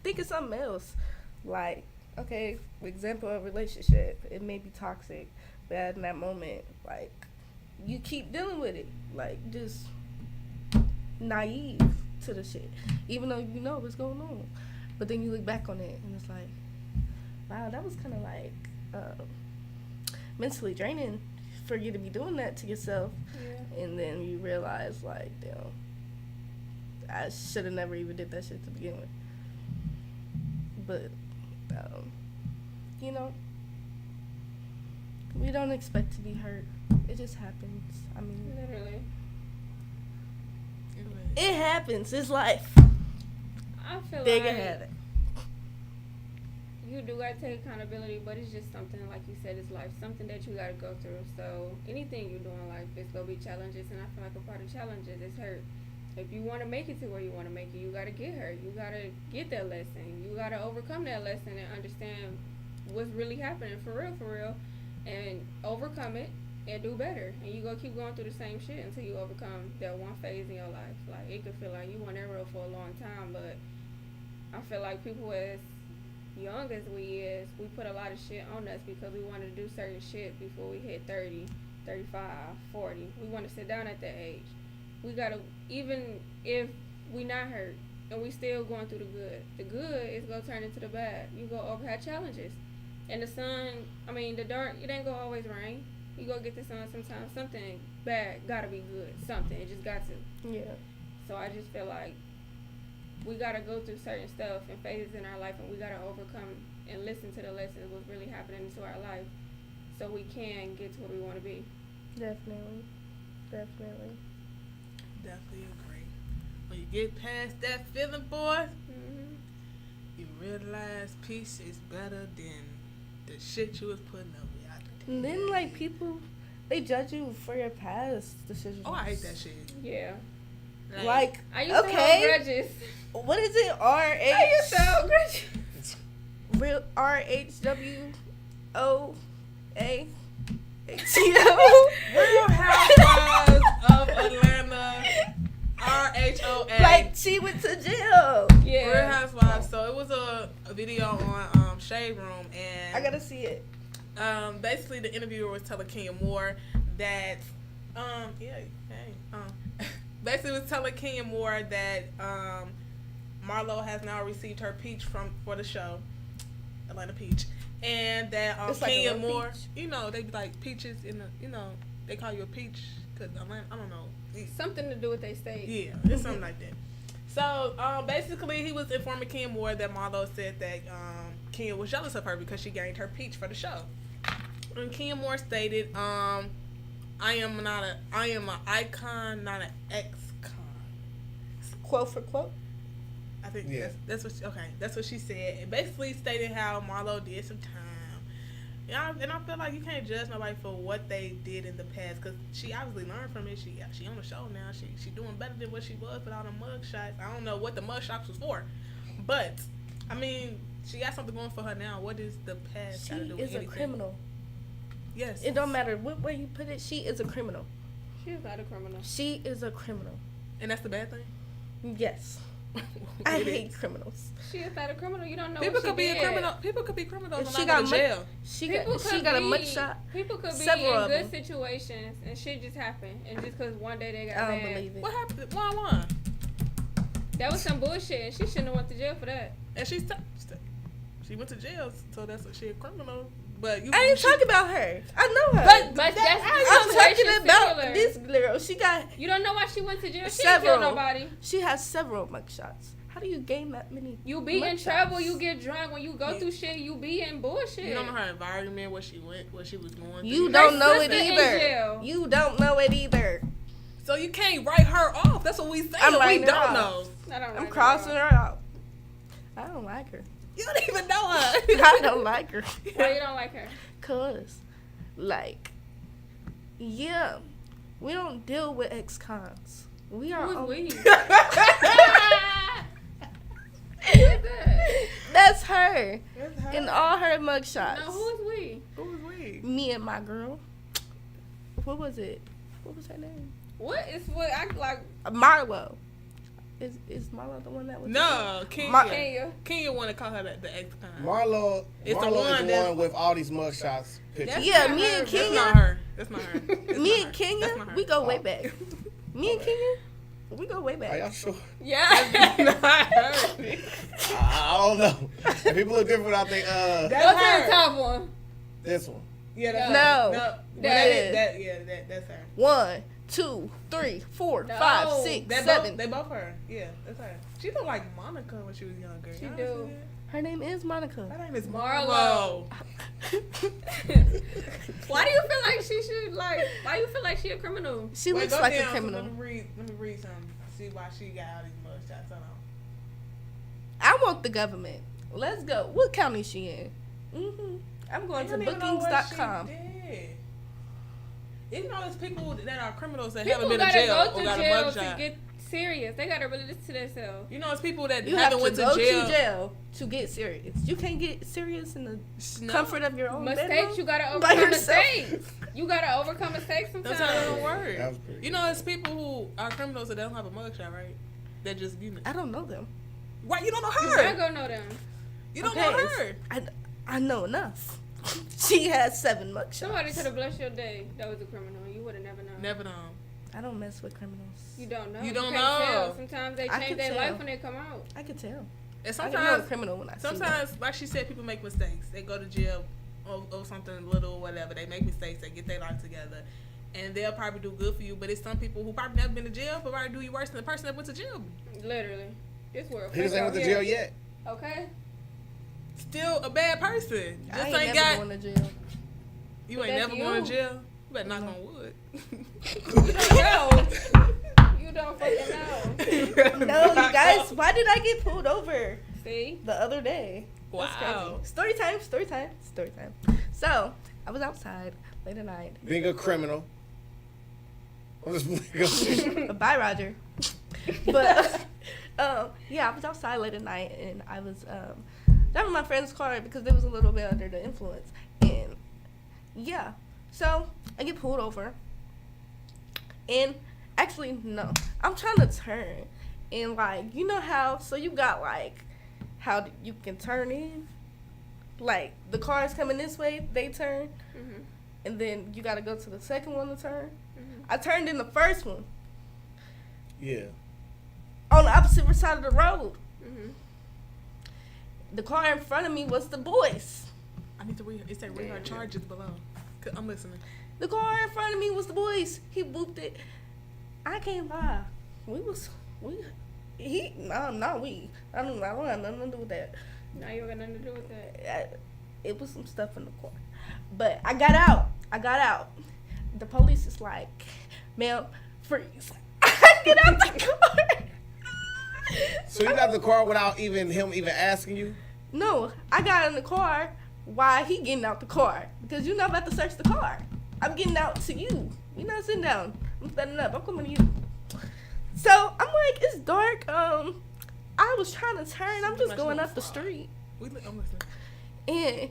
thinking something else. Like, okay, for example, a relationship, it may be toxic, but in that moment, like, you keep dealing with it, like, just naive to the shit, even though you know what's going on. But then you look back on it, and it's like, wow, that was kind of like mentally draining for you to be doing that to yourself. Yeah. And then you realize, like, damn, I should have never even did that shit to begin with. But, you know, we don't expect to be hurt. It just happens. I mean, Literally. it happens. It's life. I feel There like you have it. you do gotta take accountability, but it's just something, like you said, it's life, something that you gotta go through. So anything you do in life, it's gonna be challenges, and I feel like a part of challenges is hurt. If you want to make it to where you want to make it, you gotta get hurt. You gotta get that lesson. You gotta overcome that lesson and understand what's really happening for real, and overcome it and do better. And you gonna keep going through the same shit until you overcome that one phase in your life. Like, it could feel like you on that road for a long time, but I feel like people as young as we put a lot of shit on us because we want to do certain shit before we hit 30, 35, 40. We want to sit down at that age. We gotta, even if we not hurt and we still going through the good is gonna turn into the bad. You go over have challenges. And the dark, it ain't gonna always rain. You go get the sun sometimes. Something bad gotta be good. Something, it just got to. Yeah. So I just feel like we gotta go through certain stuff and phases in our life, and we gotta overcome and listen to the lessons what's really happening into our life, so we can get to where we want to be. Definitely. Definitely agree. When you get past that feeling, boy, you realize peace is better than the shit you was putting up with out there. And then, like, people, they judge you for your past decisions. Oh, I hate that shit. Yeah. Like, I used to hold grudges. What is it? I used to hold grudges. Real RHWOAHTO. Real Housewives of Atlanta. RHOA. Like, she went to jail. Yeah. Real Housewives. So it was a video on Shade Room, and I gotta see it. Basically the interviewer was telling Kenya Moore that basically was telling Kenya Moore that MARLO has now received her peach for the show, Atlanta Peach, and that Kenya like Moore, peach? you know, they be like peaches in the, you know, they call you a peach because Atlanta, I don't know, Something to do with they state. yeah, it's something like that. So basically he was informing Kenya Moore that MARLO said that Kenya was jealous of her because she gained her peach for the show. And Kenya Moore stated, I am an icon, not an ex-con. Quote for quote. I think that's what she said. And basically stated how MARLO did some time. And I feel like you can't judge nobody for what they did in the past, because she obviously learned from it. She on the show now. She doing better than what she was without the mug shots. I don't know what the mug shots was for, but I mean, she got something going for her now. What is the past got to do with She is a criminal. Yes. It don't matter what way you put it. She is a criminal. She is not a criminal. She is a criminal. And that's the bad thing? Yes. I hate criminals. She is not a criminal. You don't know People what she could be did. a criminal. People could be criminals If and she not go got to jail. She People got a be- mugshot. People could be Several in of good them. situations and shit just happened, and just because one day they got I don't mad. believe it. What happened? Why? That was some bullshit, and she shouldn't have went to jail for that. And she went to jail, so that's what she a criminal. But you, I ain't talking about her. I know her. But that's I'm situation talking about similar. this girl. She got. You don't know why she went to jail. She Several. didn't kill nobody. She has several mugshots. How do you gain that many? You be in mugshots? trouble. You get drunk. When you go through shit, you be in bullshit. you don't know her environment, what she was going You through. don't know it sister in either. jail. You don't know it either. So you can't write her off. That's what we say. I'm We writing her don't off. know. I don't I'm like crossing her. her out. I don't like her. You don't even know her. I don't like her. Why you don't like her? Cause, like, yeah, we don't deal with ex-cons. We are. Who's on- we? Who is that? That's her. That's her. In all her mugshots. No, who is we? Who was we? Me and my girl. What was it? What was her name? What is what? I like Marlo. Is Marlo the one that was? No, Kenya. Kenya. Kenya want to call her the ex-con. Marlo, It's the Marlo one is the that- one with all these mugshots pictures. That's Yeah, not me her. and That's Kenya. not her. That's not her. That's Me not and her. Kenya, That's not her. we go way back. Me and Kenya, we go way Are back. y'all sure? Yeah. That's not her. I don't know. If people look different, I think Go to That's the her. top one. this one. Yeah, that's No. her. That is. That's her. 1, 2, 3, 4, No. 5, 6, They 7. both her. Yeah, that's her. She looked like Monica when she was younger. She Y'all do. see Her name is Monica. that? Her name is Marlo. Marlo. Why do you feel like she should why you feel like she a criminal? She Wait, looks go like a down, so criminal. Let me read something. See why she got all these mugshots. Hold on. I want the government. Let's go. What county is she in? I'm going I to don't even know what bookings.com. she did. You know, there's people that are criminals that People haven't been gotta to jail go or to got a jail to mugshot. get serious. They gotta really listen to themselves. You know, it's people that You have haven't to went go to jail. to jail to get serious. You can't get serious in the No. comfort of your own Mistakes, bedroom you gotta by overcome yourself. mistakes. You gotta overcome mistakes sometimes. That's how it don't work. That was pretty You know, it's people who are criminals that don't have a mugshot, right? That just I don't know them. Why you don't know You gotta her? go know them. You don't Okay, know her. I know enough. She has 7 mugshots. Somebody could have blessed your day that was a criminal. You would have never known. Never know. I don't mess with criminals. You don't know. You don't can't know. Tell. Sometimes they I change can their tell. life when they come out. I can tell. And I can know a sometimes, criminal when I see them. sometimes, like she said, people make mistakes. They go to jail or something little or whatever. They make mistakes. They get their life together. And they'll probably do good for you. But it's some people who probably never been to jail but probably do you worse than the person that went to jail. Literally. This world. He just ain't went to fake jail out yet. here. Okay. Still a bad person. Just I ain't ain't never got. going to jail. You But ain't that's never going to you. jail. You better knock on wood. You don't know. You don't fucking know. No, you guys, why did I get pulled over See? the other day? That's Wow. crazy. Story time. So, I was outside late at night. Being a criminal. I'm just Bye, Roger. But, yeah, I was outside late at night, and I was driving my friend's car because they was a little bit under the influence. And, yeah, so I get pulled over. And, actually, no. I'm trying to turn. And, like, you know how, so you got, like, how you can turn in? Like, the car is coming this way, they turn. Mm-hmm. And then you got to go to the second one to turn. Mm-hmm. I turned in the first one. yeah. On the opposite side of the road. Mm-hmm. The car in front of me was the boys. I need to read. It said read her charges below. I'm listening. The car in front of me was the boys. He whooped it. I can't lie. I don't have nothing to do with that. Now you got nothing to do with that. It was some stuff in the car. But I got out. The police is like, ma'am, freeze. I get out the car. So you got the car without him even asking you? No, I got in the car while he getting out the car. Because you're not about to search the car. I'm getting out to you. You're not sitting down. I'm standing up. I'm coming to you. So I'm like, it's dark. I was trying to turn. I'm just going up the street. I'm listening. And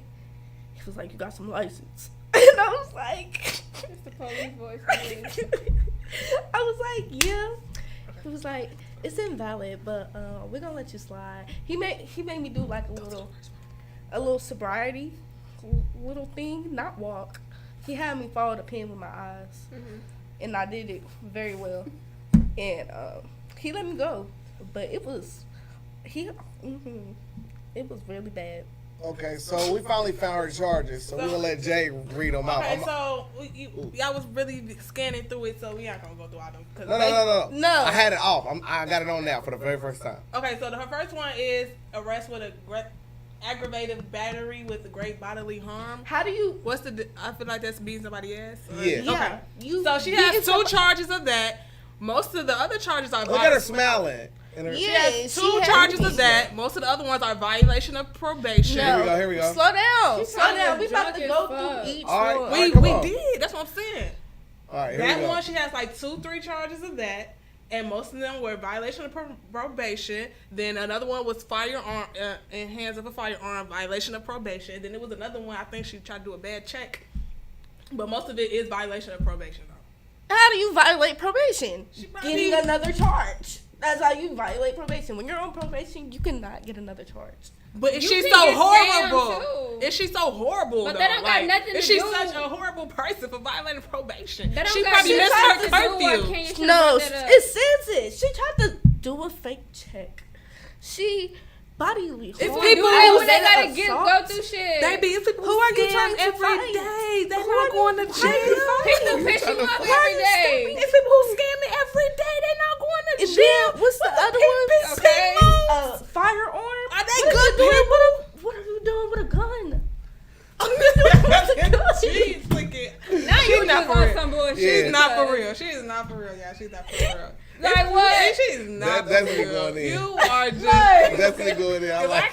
he was like, you got some license. And I was like, It's the police voice. I was like, yeah. He was like, it's invalid, but we're gonna let you slide. He made me do like a little sobriety little thing, not walk. He had me follow the pen with my eyes, and I did it very well. And he let me go, but it was it was really bad. Okay, so we finally found her charges, so we're gonna let Jay read them out. Okay, so y'all was really scanning through it, so we not gonna go through all them. No. I had it off. I got it on now for the very first time. Okay, so her first one is arrest with a aggravated battery with great bodily harm. How do you? What's the? I feel like that's beating somebody ass. Yeah. Okay. So she has 2 charges of that. Most of the other charges are. Look at her smiling. She has 2 charges of that. Most of the other ones are violation of probation. No. Here we go. Slow down. Slow down. We about to go through each All one. right, We did. That's what I'm saying. All right, here That we go. one, she has like 2-3 charges of that, and most of them were violation of probation. Then another one was firearm in hands of a firearm, violation of probation. Then there was another one. I think she tried to do a bad check, but most of it is violation of probation. Though. How do you violate probation? probably- Getting another charge. That's how you violate probation. When you're on probation, you cannot get another charge. But is You she can so get horrible? scammed, too. Is she so horrible? But though? that don't got nothing to Is she do- such a horrible person for violating probation? That don't She got probably shit missed to her do with curfew. Kenya should've No, brought that up. it says it. She tried to do a fake check. She bodily harm. It's People people who who they gotta assault. go through shit. They be people Who are you scam trying to every fight? day. They're Who are not going to you jail. People piss you up Why are every you day. scamming? It's people who scam me every day. They're not going to And jail. then what's the other one? Okay. Firearm. Are they What good are you doing people? what are you doing with a gun? She's flicking. Now She's you not just for on real. some bullshit. She's not for real. She is not for real, y'all. She's not for real. Like what? She's not That's for me real. going in. You are just. Definitely going in. I 'Cause I like.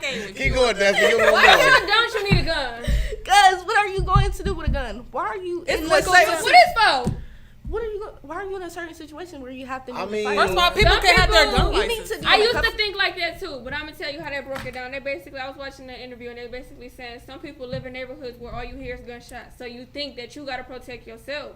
can't with Keep you. going, Destiny. Give me Why one. y'all don't you need a gun? Guys, what are you going to do with a gun? Why are you It's in legal a to- certain- What is for? Why are you in a certain situation where you have to? I mean- First of all, people Some can have their people- gun you need license. to. I used to think like that too, but I'm gonna tell you how they broke it down. They basically, I was watching the interview and they basically saying some people live in neighborhoods where all you hear is gunshots, so you think that you gotta protect yourself.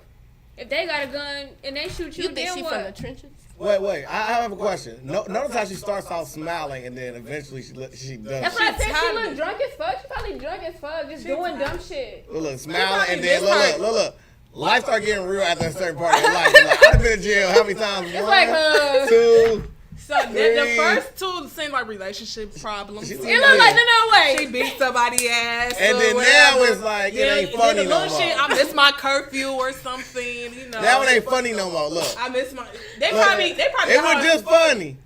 If they got a gun and they shoot you, You think then she what? from the trenches? Wait. I have a question. Notice how she starts off smiling and then eventually she does. That's why I said she tired. look drunk as fuck. She probably drunk as fuck, just doing dumb shit. Look, smiling and She then probably look. Life start getting real after a certain part of your life. Like, I've been in jail how many times? It's like, 2. So the first two seem like relationship problems. She- It look like no way. She beat somebody ass. And or then whatever. now it's like, it ain't then funny the no little more. shit, I miss my curfew or something. You know. That one ain't funny no more. Look. I miss my. They Look, probably. It got was on- just funny.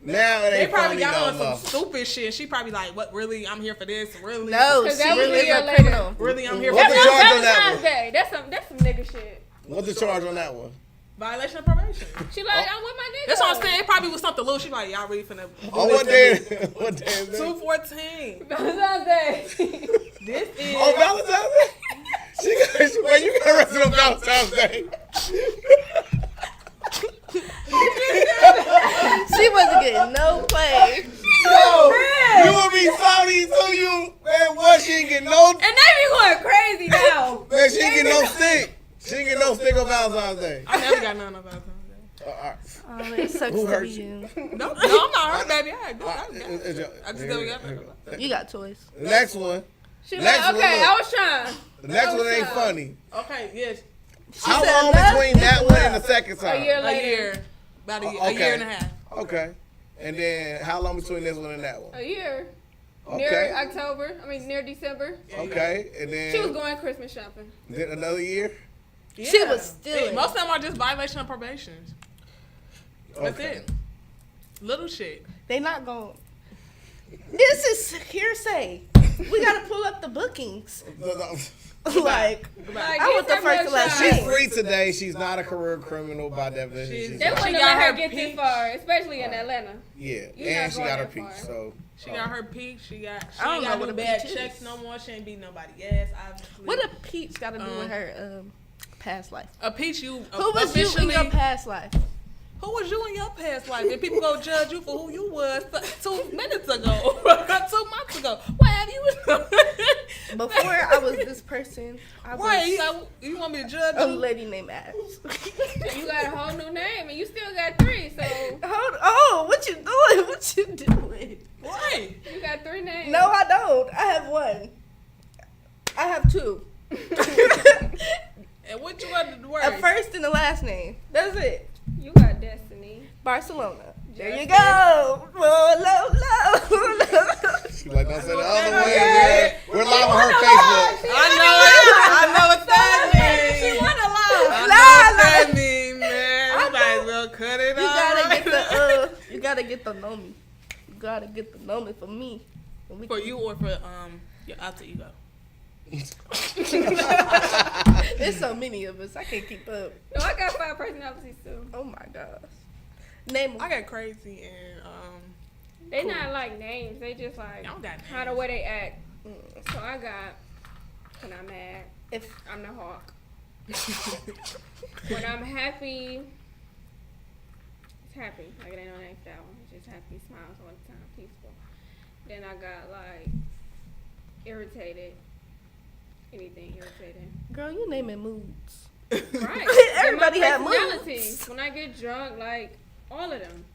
Now it They ain't probably funny got no on more. some stupid shit. She probably like, what? Really? I'm here for this. Really? No, Cause she that was really is real a later. criminal. Really? I'm here for What's this. the That's charge on on that Valentine's one? Day. That's some nigga shit. What's the charge on that one? Violation of probation. She like, I'm with my nigga. That's what I'm saying. It probably was something little. She like, y'all really finna. Oh, what day? What day is that? 214. Valentine's Day. This is. Oh, Valentine's Day? Man, you got arrested on Valentine's Day. She wasn't getting no play. Yo, you would be salty too, you. Man, what? She ain't get no. And they be going crazy now. Man, she ain't get no stick. She ain't get no stick on Valentine's Day. I never got none of Valentine's Day. All right. It sucks Who to hurt be you? you. No, I'm not hurt, baby. I just Here never we got go. none. You got toys. The next one. She Next like, one, okay, look. I was trying. The next That one was ain't tough. funny. Okay, yes. How said long that? between that one and the second A time? year A later. year. About a Okay. year and a half. Okay. And then how long between this one and that one? A year. Okay. Near October. Near December. Okay. And then She was going Christmas shopping. then another year? She was stealing. Most of them are just violation of probation. That's Okay. it. Little shit. They not going. This is hearsay. We gotta pull up the bookings. Like, I want the first to last She's name. free today. She's not a career criminal by definition. She's They not. wouldn't She let got her her get this peach. far, especially in Atlanta. Yeah, You're and not she going got her that peach. far. So She got her peak. She I don't ain't know got what no a bad peach checks is. no more. She ain't beat nobody ass, obviously. What a peach got to do with her past life? A peach you Who was you in officially- your past life? Who was you in your past life? And people go judge you for who you was 2 minutes ago, 2 months ago. What have you? Before I was this person, I was Right, you want me to judge a you? lady named Ash. You got a whole new name and you still got 3, so What you doing? What you doing? Why? you got 3 names. No, I don't. I have 1. I have 2. And what you want to word? A first and a last name. That's it. You got Destiny. Barcelona. There you Justin. go. Low. She like, don't say the other way, man. We're live on her Facebook. I know what that means. She won a lot. I know what that means, man. You might as well cut it You off. gotta get the you gotta get the know me. You gotta get the know me for me. For you or for your alter ego? There's so many of us. I can't keep up. No, I got 5 personalities too. Oh my gosh. Name 'em. I got crazy and They not like names. They just like Y'all got how the names. way they act. So I got when I'm mad, If I'm the hawk. When I'm happy, it's happy. Like it ain't no name for that one. It's just happy, smiles all the time, peaceful. Then I got like irritated. Anything irritating. girl, you naming moods. Right. Everybody Then have my moods. personalities. When I get drunk, like all of them.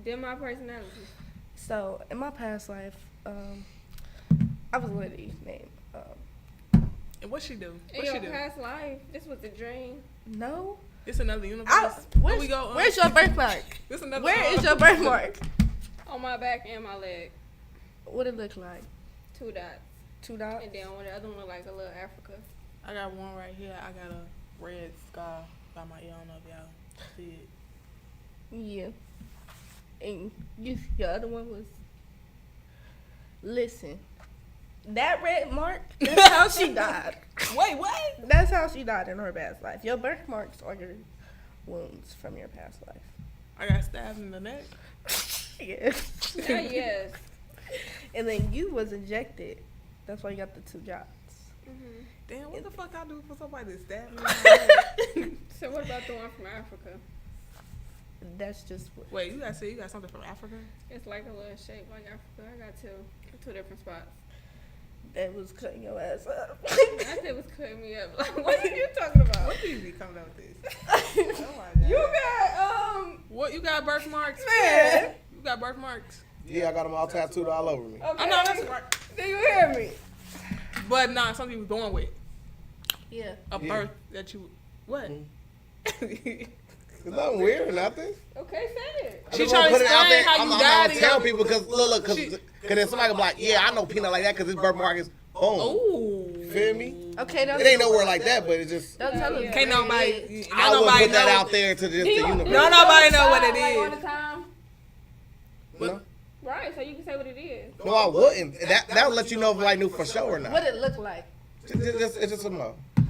Then my personalities. So in my past life, I was a lady named and what she do? In What your she do? past life, this was a dream. no. It's another universe. Where's, we go, where's your birthmark? This another. Where is your birthmark? On my back and my leg. What it look like? 2 dots. 2 dots. And then on the other one look like a little Africa. I got one right here. I got a red scar by my ear. I don't know if y'all see it. Yeah. And your other one was. Listen, that red mark. That's how she died. Wait, what? That's how she died in her past life. Your birthmarks are your wounds from your past life. I got stabbed in the neck. Yes. Yeah, yes. And then you was injected. That's why you got the 2 dots. Damn, what the fuck I do for somebody to stab me? So what about the one from Africa? That's just what. Wait, you got something from Africa? It's like a little shape like Africa. I got 2 different spots. That was cutting your ass up. That shit was cutting me up. Like, what are you talking about? What do you be coming out with this? Oh my God. You got What, you got birthmarks? man. You got birthmarks? Yeah, I got them all tattooed all over me. Okay. I know that's right. Do you hear me? But nah, something you was born with. Yeah. A Yeah. birth that you, what? It's nothing weird or nothing. Okay, say it. She I just trying wanna to explain how I'm you not died. gonna tell people because look, because then somebody gonna be like, yeah, I know Peanut like that because his birthmark is boom. Ooh. Feel me? Okay, don't, It ain't nowhere like that, but it's just don't tell them. Yeah. Can't nobody, I don't would nobody put that know. out there to just the universe. No, nobody know what it Like, all is. the time. No, Right, so you can say what it is. no, I wouldn't. That'll let you know if I knew for sure or not. What it look like? It's just a no. Oh,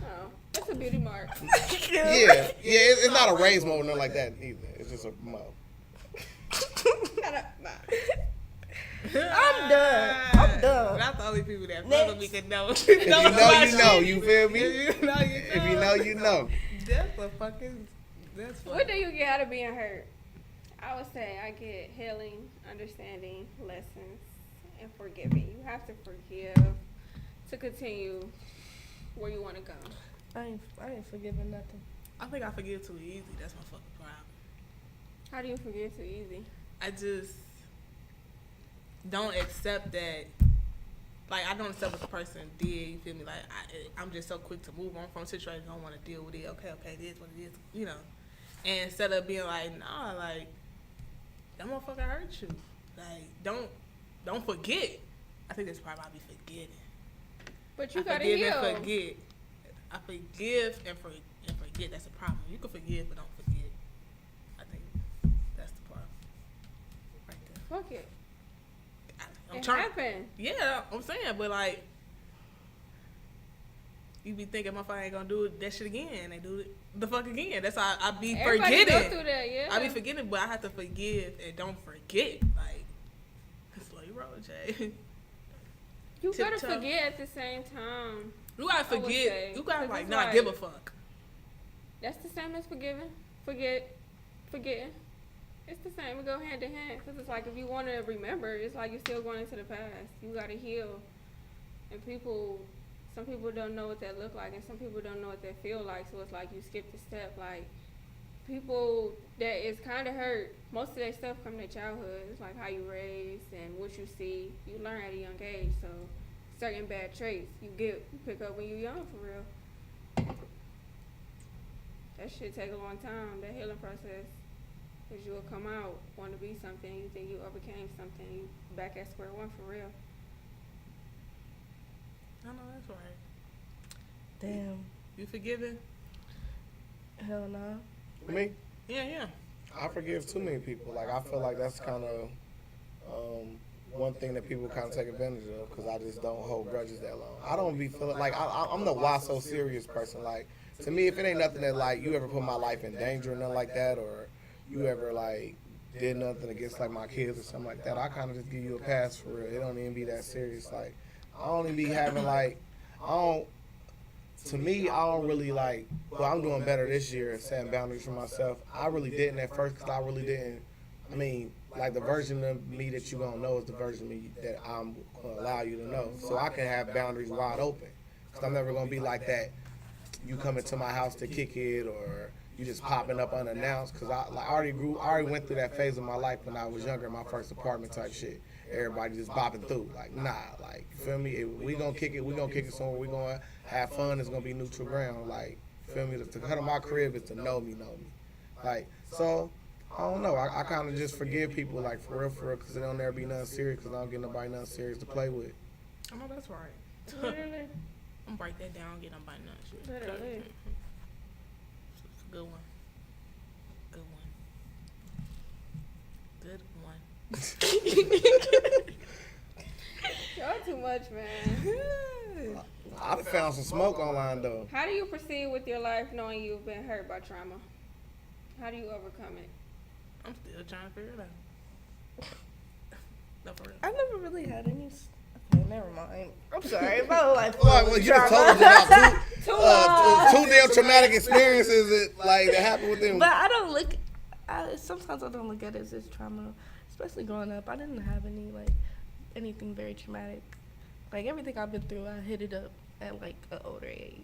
it's a beauty mark. Yeah, it's not a raised mo or nothing like that either. It's just a mo. I'm done. I'm done. That's the only people that Next. follow me can know. If you know, you know. You feel me? If you know, you know. If you know, you know. That's a fucking. That's What fucking. do you get out of being hurt? I would say I get healing, understanding, lessons, and forgiving. You have to forgive to continue where you want to go. I ain't forgiving nothing. I think I forgive too easy. That's my fucking problem. How do you forgive too easy? I just don't accept that. Like, I don't accept what the person did. You feel me? Like, I'm just so quick to move on from a situation. I don't want to deal with it. Okay, it is what it is. You know. And instead of being like, nah, like, that motherfucker hurt you. Like, don't forget. I think that's probably why I be forgetting. But you I gotta forgive heal. and forget. I forgive and forget. That's a problem. You can forgive but don't forget. I think that's the problem. Right there. Fuck it. I'm It trying. happened. Yeah, I'm saying, but like, you be thinking motherfucker ain't gonna do that shit again, and they do it the fuck again. That's how I be Everybody forgetting. go through that, yeah. I be forgetting, but I have to forgive and don't forget. Like, slow your roll, Jay. You gotta tiptoe. forget at the same time. You gotta I would forget. say, You gotta 'cause like it's not like- give a fuck. That's the same as forgiving. Forgetting. It's the same. We go hand in hand. Because it's like if you want to remember, it's like you're still going into the past. You got to heal And some people don't know what that look like, and some people don't know what that feel like. So it's like you skip the step. Like people that is kind of hurt, most of that stuff from their childhood. It's like how you raised and what you see. You learn at a young age. So certain bad traits you pick up when you're young, for real. That shit take a long time. That healing process. Cause you will come out, want to be something, you think you overcame something, you back at square one, for real. I know that's right. Damn. You forgiven? Hell no. Me? Yeah. I forgive too many people. Like, I feel like that's kind of one thing that people kind of take advantage of, because I just don't hold grudges that long. I don't be feeling like I'm the why so serious person. Like, to me, if it ain't nothing that, like, you ever put my life in danger or nothing like that, or you ever, like, did nothing against, like, my kids or something like that, I kind of just give you a pass for real. It don't even be that serious. Like, I only be having, like, to me, I don't really, like, well, I'm doing better this year at setting boundaries for myself. I really didn't at first, because I really didn't. I mean, like, the version of me that you gonna know is the version of me that I'm gonna allow you to know. So I can have boundaries wide open, because I'm never gonna be like that. You come into my house to kick it, or you just popping up unannounced, because I already went through that phase of my life when I was younger, in my first apartment type shit. Everybody just bopping through. Like, nah, like, you feel me? If we gonna kick it somewhere. We gonna have fun. It's gonna be neutral ground. Like, feel me? To come to my crib is to know me. Like, so, I don't know. I kind of just forgive people, like, for real, because it don't ever be nothing serious, because I don't get nobody nothing serious to play with. I know that's right. Literally. I'm gonna break that down, get nobody nothing. Literally. It's a good one. Y'all too much, man. I found some smoke online, though. How do you proceed with your life knowing you've been hurt by trauma? How do you overcome it? I'm still trying to figure it out. No, for real. I've never really had any. Okay, never mind. I'm sorry. My life. Well, you just told us about two damn traumatic experiences that happened with them. But I don't look. Sometimes I don't look at it as trauma, especially growing up. I didn't have anything very traumatic. Like, everything I've been through, I hit it up at, like, an older age.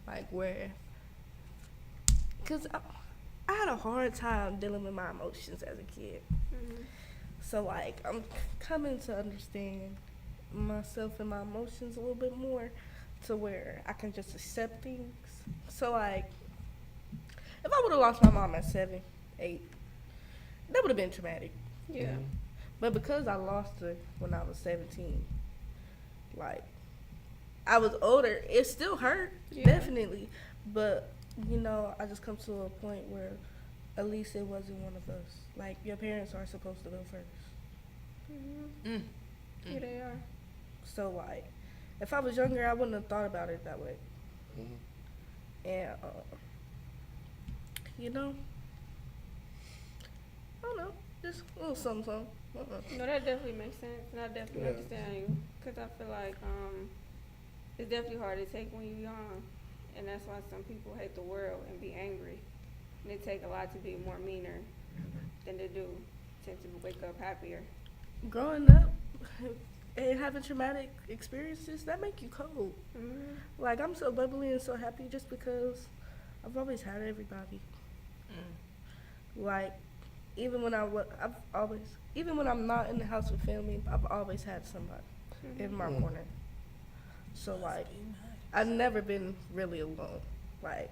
Like, where, because I had a hard time dealing with my emotions as a kid. Mm-hmm. So, like, I'm coming to understand myself and my emotions a little bit more, to where I can just accept things. So, like, if I would have lost my mom at 7, 8, that would have been traumatic. Yeah. But because I lost her when I was 17, like, I was older, it still hurt, definitely. But, I just come to a point where at least it wasn't one of us. Like, your parents are supposed to go first. Mm-hmm. Yeah, they are. So, like, if I was younger, I wouldn't have thought about it that way. Mm-hmm. And, I don't know, just a little something. No, that definitely makes sense, and I definitely understand you, because I feel like it's definitely hard to take when you're young, and that's why some people hate the world and be angry. And they take a lot to be more meaner than they do tend to wake up happier. Growing up and having traumatic experiences, that make you cold. Mm-hmm. Like, I'm so bubbly and so happy just because I've always had everybody. Like, even when I'm not in the house with family, I've always had somebody in my corner. So, like, I've never been really alone. Like,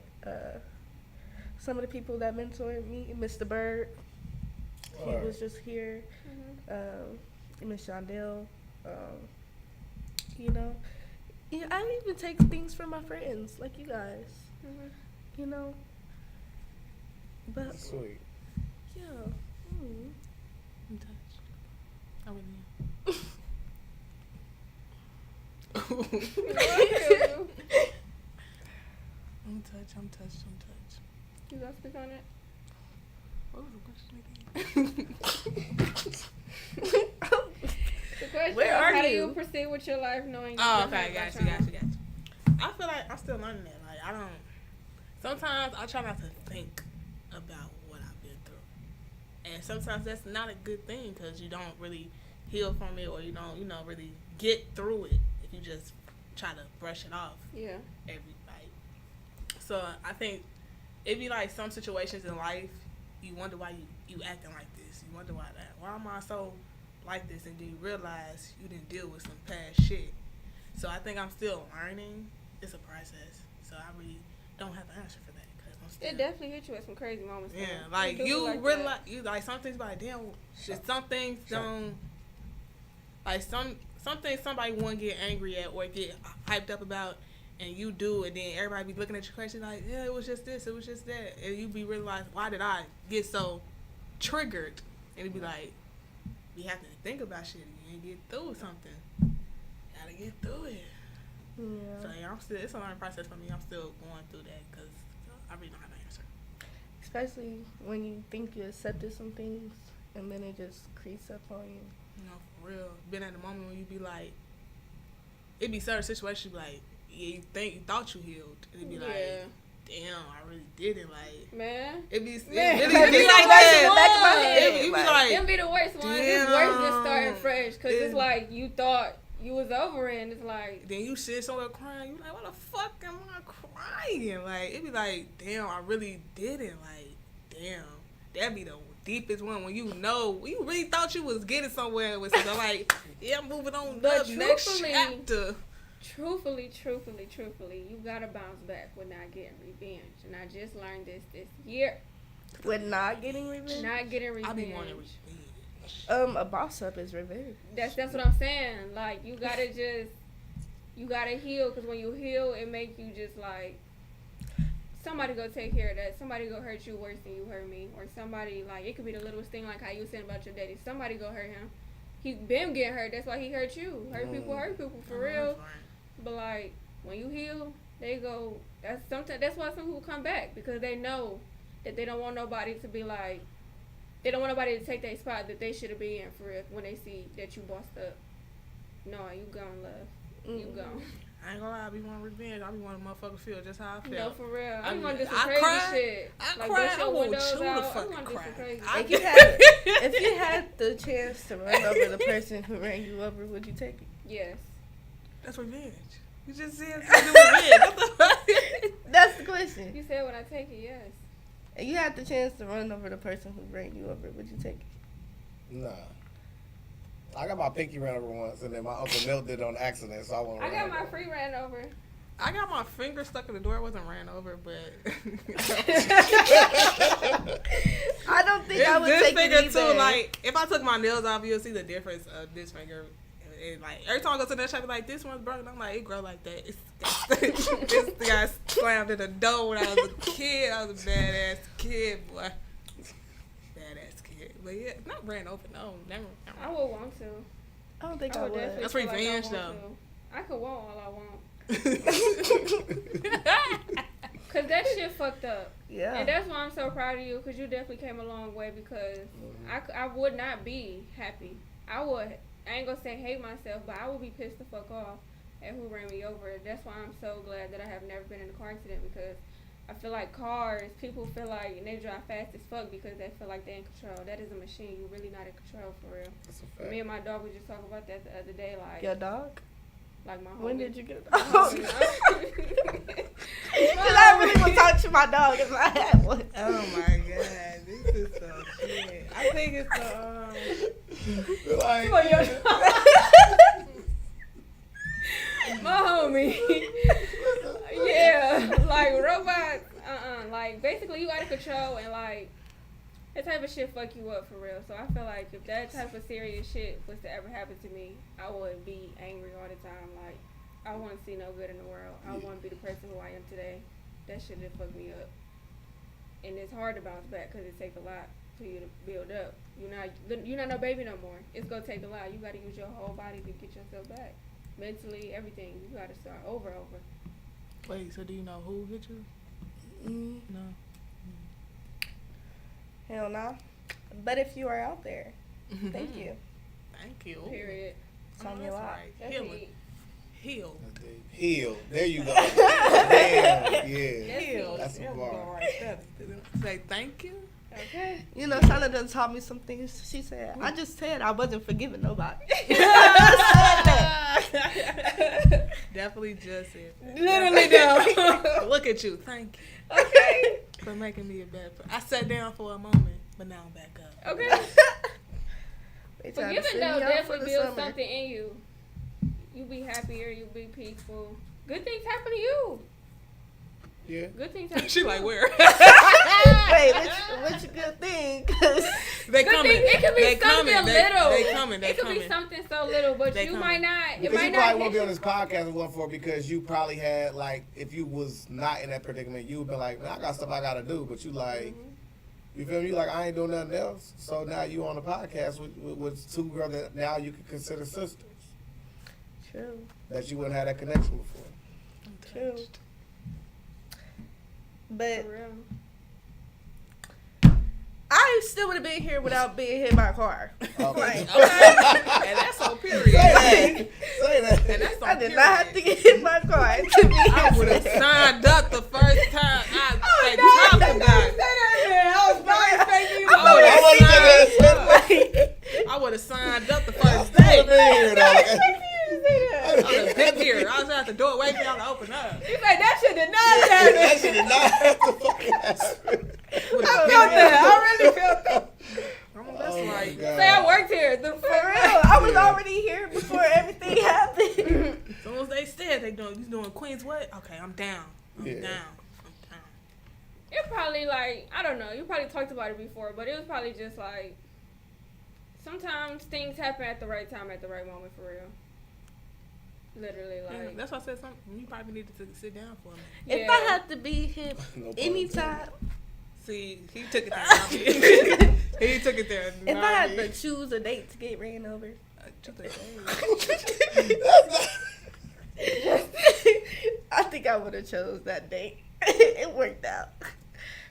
some of the people that mentored me, Mr. Bird, he was just here. Miss Shondell, I even take things from my friends, like you guys. But That's sweet. yeah. I'm touched. I wouldn't. I'm touched. You gonna speak on it? What was the question again? The question Where is, are how do you? you proceed with your life knowing you've Oh, been okay, hurt got by you. trauma? I feel like I'm still learning that. Like, sometimes I try not to think about what I've been through. And sometimes that's not a good thing, because you don't really heal from it, or you don't, really get through it. if you just try to brush it off. Yeah. So I think it'd be like some situations in life, you wonder why you acting like this. You wonder why am I so like this? And then you realize you didn't deal with some past shit. So I think I'm still learning. It's a process. So I really don't have an answer for that. Cause I'm still, It definitely hit you at some crazy moments. yeah, though. like It do you like realize, that. you like some things like damn, shit, some things don't, like some things somebody won't get angry at or get hyped up about, and you do, and then everybody be looking at you crazy like, yeah, it was just this, it was just that, and you be realizing, why did I get so triggered? And it be like, you have to think about shit and get through something. Gotta get through it. Yeah. So yeah, it's a learning process for me. I'm still going through that because I really don't have an answer. Especially when you think you accepted some things and then it just creeps up on you. You know, for real. Been at the moment when you be like, it be certain situations you be like, yeah, you thought you healed. And it be like, damn, I really didn't. Like, Man. it be Man. really It be be the like worst that. one. Back of my head. It be like, Them be the worst ones. It's worse than starting Damn. fresh. Because it's like you thought you was over it, and it's like, then you sit somewhere crying. You like, what the fuck am I crying? Like, it be like, damn, I really didn't. Like, damn, that be the deepest one when you know you really thought you was getting somewhere with something. Like, yeah, I'm moving on But to the next truthfully- chapter. truthfully, you gotta bounce back with not getting revenge. And I just learned this year. With not getting revenge? Not getting revenge. I be wanting revenge. A boss up is revenge. That's what I'm saying. Like, you gotta heal, because when you heal, it make you just like, somebody go take care of that. Somebody go hurt you worse than you hurt me. Or somebody, like, it could be the littlest thing, like how you saying about your daddy. Somebody go hurt him. He been getting hurt. That's why he hurt you. Hurt people for real. But like, when you heal, they go. That's why some people come back, because they know that they don't want nobody to be like. They don't want nobody to take their spot that they should have been in for real when they see that you bossed up. No, you gone, love. You gone. I ain't gonna lie, I be wanting revenge. I be wanting motherfuckers feel just how I feel. No, for real. I I'm gonna mean, do some I crazy cried. shit. I Like, cried. bust I your want windows you to out. I'm fucking gonna do cry. some crazy If shit. you had the chance to run over the person who ran you over, would you take it? Yes. That's revenge. You just said it's revenge. What the fuck? That's the question. You said when I take it, yes. If you had the chance to run over the person who ran you over, would you take it? Nah. I got my pinky ran over once, and then my Uncle Milt did it on accident, so I won't I run got over. my free ran over. I got my finger stuck in the door. It wasn't ran over, but I don't think it's I would this take finger it either. too. Like, if I took my nails off, you'll see the difference of this finger. And like every time I go to the nail shop, I be like, this one's broken. I'm like, it grow like that. This guy slammed in the door when I was a kid. I was a badass kid, boy. Badass kid. But yeah, not ran over. No, never. I would want to. I don't think I I would would. definitely That's feel like I revenge, want though. to. I could want all I want. Cause that shit fucked up. Yeah. And that's why I'm so proud of you, because you definitely came a long way, because I would not be happy. I ain't gonna say hate myself, but I would be pissed the fuck off at who ran me over. That's why I'm so glad that I have never been in a car accident, because I feel like cars, people feel like, and they drive fast as fuck because they feel like they're in control. That is a machine. You're really not in control, for real. That's a fact. Me and my dog were just talking about that the other day, like, Your dog? like my homie. When did you get a My dog? homie. Because I really would talk to my dog if I had one. Oh my god, this is so shit. I think it's Like, For your dog. My homie. Yeah, like robots. Like basically you out of control, and like that type of shit fuck you up for real. So I feel like if that type of serious shit was to ever happen to me, I would be angry all the time. Like, I want to see no good in the world. I want to be the person who I am today. That shit just fucked me up. And it's hard to bounce back because it takes a lot for you to build up. You're not no baby no more. It's gonna take a lot. You gotta use your whole body to get yourself back. Mentally, everything. You gotta start over. Wait, so do you know who hit you? No. Hell no. But if you are out there, thank you. Thank you. Period. It's on your life. That's Healing. it. Heal. heal. There you go. Damn, yeah. Heal. That's a There we bar. go right there. Say thank you. Okay. You know, Shana done taught me some things. She said, I just said I wasn't forgiving nobody. Definitely just it. Literally don't. Look at you. Thank you. Okay. For making me a bad person. I sat down for a moment, but now I'm back up. Okay. They trying to Forgiving send though me out for definitely the builds summer. something in you. You be happier. You be peaceful. Good things happen to you. Yeah. Good things happen. She to like you. where? Wait, what's a good thing? 'Cause They Good coming. thing, it could be They something coming. little. They coming. They It could coming. be something so little, but They you coming. might not. It Because might you not. probably won't be hit on this podcast and one for because you probably had like if you was not in that predicament, you would be like, man, I got stuff I gotta do, but you like, you feel me? Like I ain't doing nothing else. So now you on the podcast with two girls that now you could consider sisters True. that you wouldn't have that connection before. True. But For real. I still would have been here without being hit by a car. Okay. Like, And that's on period. Say that. Say that. And that's on I did period. not have to get hit by a car to be I would have here. signed up the first time I talked about it. I was I would have signed up the first Still day. been here though. I would have been here. I was at the door waiting for y'all to open up. You like that shit did not happen. That shit did not have to fucking happen. I felt that. I really felt that. That's Oh my like, God. Say I worked here. The For real, I was already here before everything happened. as soon as they said they doing, you doing Queens what? Okay, I'm down. I'm Yeah. down. It probably like, I don't know, you probably talked about it before, but it was probably just like, sometimes things happen at the right time, at the right moment, for real. Literally, Yeah, like. that's why I said something. You probably needed to sit down for a minute. If Yeah. I had to be hit No pun anytime, See, he took it there. He took it there. if I had to choose a date to get ran over, I think I would have chose that date. It worked out.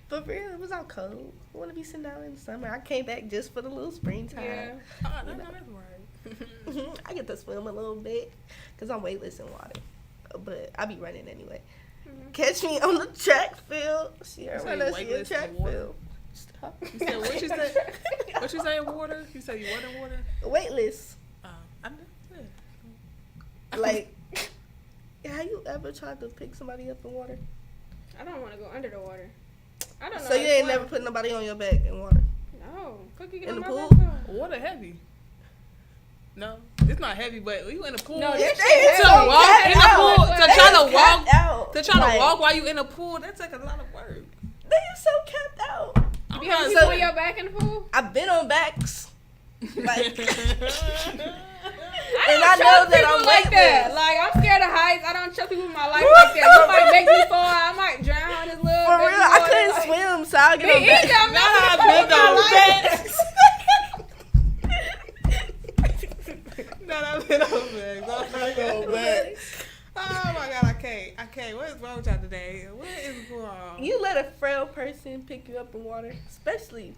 But for real, it was out cold. I want to be sitting down in the summer. I came back just for the little springtime. Yeah. Oh, that's right. I get to swim a little bit because I'm weightless in water. But I be running anyway. Catch me on the track field. See her You when say I see a weightless track in water? field. Stop. You said what you said? What you say in water? You said you wasn't in water? Weightless. I know. Yeah. Like, have you ever tried to pick somebody up in water? I don't want to go under the water. I don't know. So you how to ain't swim. never put nobody on your back in water? No. Cookie get In on the my pool? back, though. Water heavy. No, it's not heavy, but you in the pool. No, to that They shit so walk capped in the out. pool, to They try to is walk, capped out. to try to Like, walk while you in the pool, that take a lot of work. They is so capped out. I'm You have not people so- on your back in the pool? I've been on backs. Like, I And don't I know trust that people I'm like that. weightless. Like, I'm scared of heights. I don't trust people in my life like that. You might make me fall. I might drown in this little for baby real, I water. couldn't Like, swim, so I'll get Me on back. either. I'm not Nah, gonna been fall in on my life. backs. No, I've been on backs. Go back. Oh my God, I can't. What is wrong with y'all today? What is wrong? You let a frail person pick you up in water, especially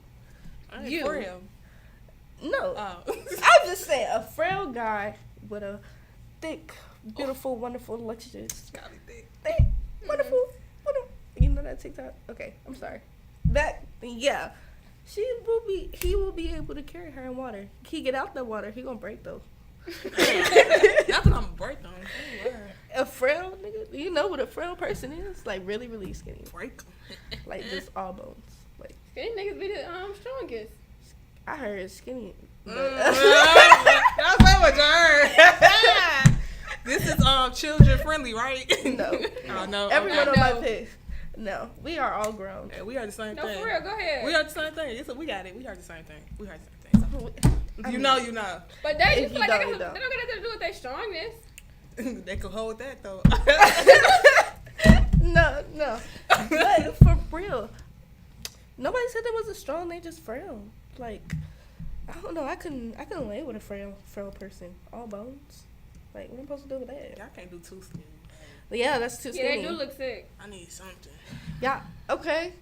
I ain't you. for real. no. Oh. I'm just saying, a frail guy with a thick, beautiful, wonderful, luxurious, Gotta be thick. thick, wonderful, wonderful. You know that TikTok? Okay, I'm sorry. That yeah, he will be able to carry her in water. He get out the water, he gonna break though. That's what I'm break on. A frail nigga, you know what a frail person is? Like really, really skinny, Break 'em. like just all bones. Like Skinny niggas be the strongest. I heard skinny. But, That's not what you heard. This is children friendly, right? No. Oh no. Everyone okay. on my No. page. No, we are all grown. Yeah, we are the same No, thing. for real. Go ahead. We are the same thing. We got it. We are the same thing. We are the same thing. So, you know. But they If just you feel like don't, they you don't got don't. nothing to do with their strongness. They could hold that though. No. But for real, nobody said there was a strong. They just frail. Like I don't know. I couldn't lay with a frail person. All bones. Like what am I supposed to do with that? Y'all can't do too skinny. Yeah, that's too Yeah, skinny. they do look sick. I need something. Yeah. Okay.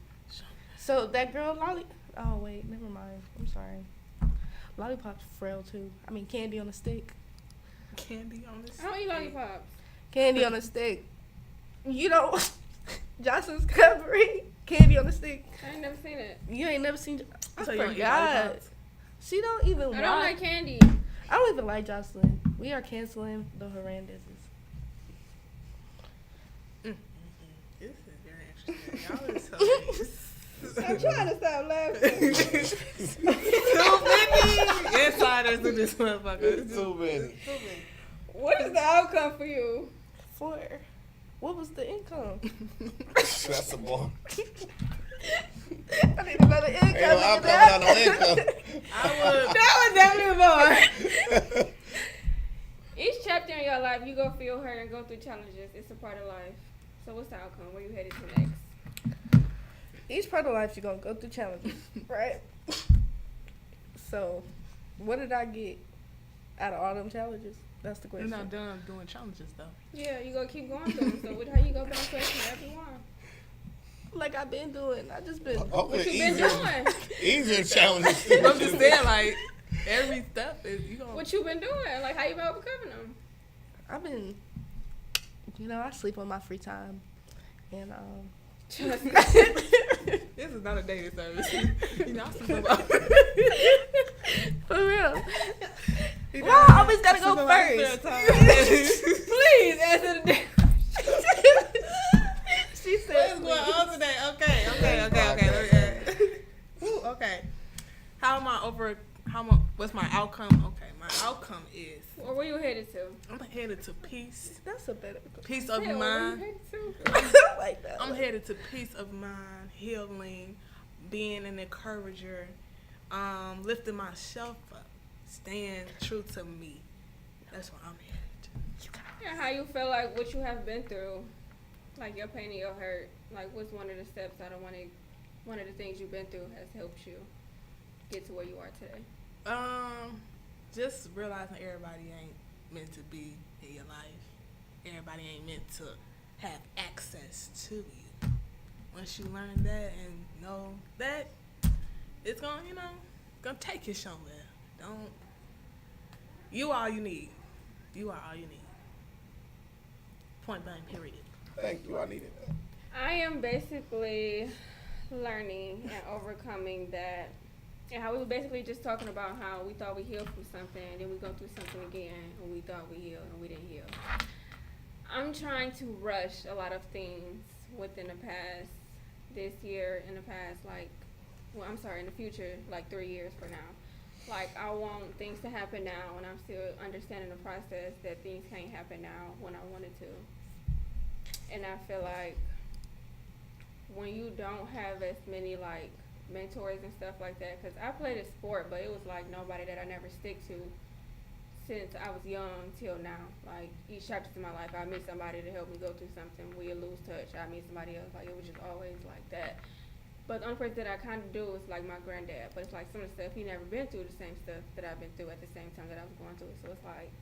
So that girl Lolly. Oh wait, never mind. I'm sorry. Lollipop's frail too. I mean, candy on a stick. Candy on this. I don't eat lollipops. Candy on a stick. You know, Johnson's Discovery. Candy on a stick. I ain't never seen it. You ain't never seen. I So you don't eat forgot. lollipops? She don't even. I don't like candy. I don't even like Jocelyn. We are canceling the horrenduses. This is very interesting. Y'all is hilarious. I'm trying to stop laughing. Too many insiders in this motherfucker. Too many. What is the outcome for you? 4. What was the income? That's a more. I need another income. Ain't no outcome without no income. That was definitely a bar. Each chapter in your life, you go feel hurt and go through challenges. It's a part of life. So what's the outcome? Where you headed to next? Each part of life, you're going to go through challenges, right? So, what did I get out of all them challenges? That's the question. You're not done doing challenges, though. Yeah, you gonna keep going through them. So how you go back to everyone? Like I've been doing. I just been. Hopefully What you been doing? easier challenges. I'm just saying, like, every step is, you gonna... What you been doing? Like, how you been overcoming them? I've been, I sleep on my free time. And, This is not a dating service. I sleep about... For real. Well, I always gotta go first. Please answer the damn. She said, What's going on today? Okay. Ooh, okay. What's my outcome? Okay, my outcome is Or where you headed to? I'm headed to peace. That's a better. Peace of Yeah, where you mind. headed to? I like that. I'm headed to peace of mind, healing, being an encourager, lifting myself up, staying true to me. That's what I'm headed to. And how you feel like what you have been through, like your pain and your hurt, like what's one of the steps out of one of the things you've been through has helped you get to where you are today? Just realizing everybody ain't meant to be in your life. Everybody ain't meant to have access to you. Once you learn that and know that, it's gonna take you somewhere. You are all you need. You are all you need. Point blank, period. Thank you. I needed that. I am basically learning and overcoming that. And how we were basically just talking about how we thought we healed from something, and then we go through something again, and we thought we healed, and we didn't heal. I'm trying to rush a lot of things within the past, this year, in the past, in the future, like 3 years from now. Like, I want things to happen now, and I'm still understanding the process that things can't happen now when I wanted to. And I feel like when you don't have as many, like, mentors and stuff like that, because I played a sport, but it was like nobody that I never stick to since I was young till now. Like each chapter in my life, I meet somebody to help me go through something. We'll lose touch. I meet somebody else. Like it was just always like that. But the only person that I kind of do is like my granddad. But it's like some of the stuff he never been through the same stuff that I've been through at the same time that I was going through. So it's like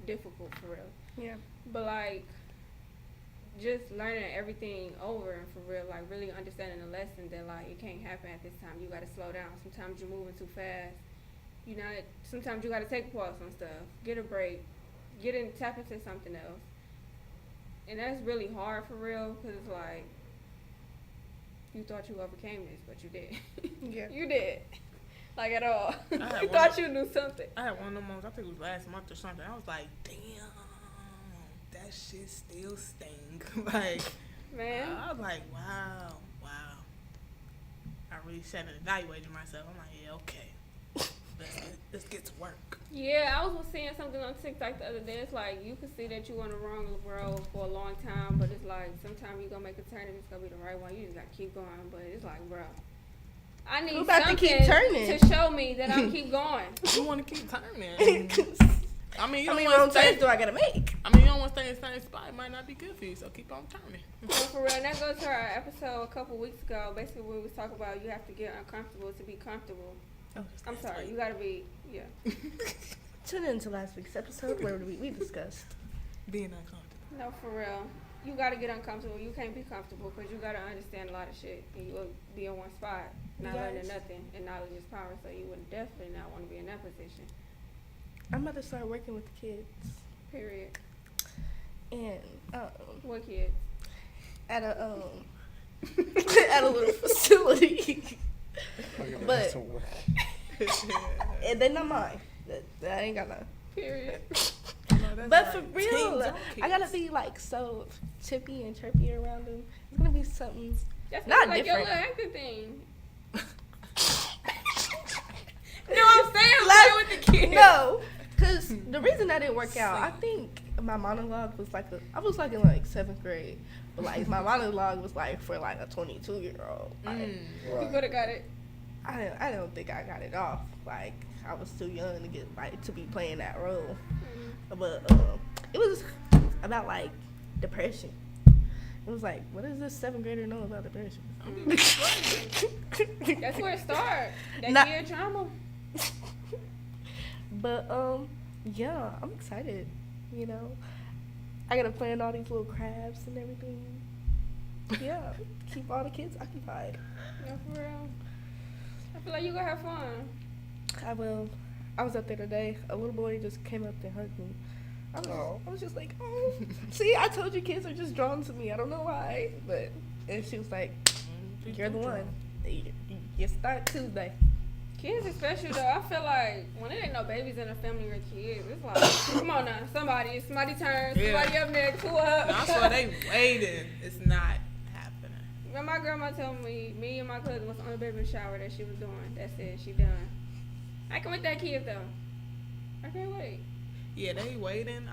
difficult for real. Yeah. But like just learning everything over and for real, like really understanding the lesson that like it can't happen at this time. You gotta slow down. Sometimes you're moving too fast. Sometimes you gotta take a pause on stuff. Get a break. Tap into something else. And that's really hard for real, cause it's like you thought you overcame this, but you did. Yeah. You did. Like at all. I You thought you knew something. I had one of them moments, I think it was last month or something. I was like, damn. That shit still sting. Like, Man. I was like, wow. I really sat and evaluated myself. I'm like, yeah, okay. Let's get to work. Yeah, I was seeing something on TikTok the other day. It's like you can see that you on the wrong road for a long time, but it's like sometimes you gonna make a turn and it's gonna be the right one. You just gotta keep going. But it's like, bro, I need something to keep turning to show me that I'm keep going. You want to keep turning. I mean, you don't want to turns do I gotta make? I mean, you don't want to stay in the same spot. It might not be good for you, so keep on turning. So for real, and that goes to our episode a couple weeks ago. Basically, we was talking about you have to get uncomfortable to be comfortable. Oh, I'm sorry, you gotta be, yeah. Tune in to last week's episode where we discussed being uncomfortable. No, for real. You gotta get uncomfortable. You can't be comfortable because you gotta understand a lot of shit. And you will be in one spot, not learning nothing. And knowledge is power, so you would definitely not want to be in that position. I'm about to start working with the kids. Period. And What kids? at a at a little facility. But and they're not mine. That ain't got no. Period. But for real, teens on I gotta kids. be like so chippy and chirpy around them. It's gonna be something. That's Not like your different. little acting thing. No, I'm saying play with the kids. No, because the reason that didn't work out, I think my monologue was like I was like in like 7th grade, but like my monologue was like for like a 22-year-old. Like, You could have got it. I don't think I got it off. Like I was too young to get like to be playing that role. But it was about like depression. It was like, what does this 7th grader know about depression? That's where it starts. That Not- year trauma. But yeah, I'm excited. You know, I gotta plan all these little crabs and everything. Yeah, keep all the kids occupied. No, for real. I feel like you gonna have fun. I will. I was up there today. A little boy just came up and hugged me. I was just like, oh. See, I told you kids are just drawn to me. I don't know why. And she was like, you're the one. You start Tuesday. Kids are special though. I feel like when there ain't no babies in the family or kids, it's like, come on now, somebody turn, somebody up next, who up? I swear they waiting. It's not happening. When my grandma told me and my cousin was on the baby shower that she was doing, that's it, she done. I can with that kid though. I can't wait. Yeah, they waiting.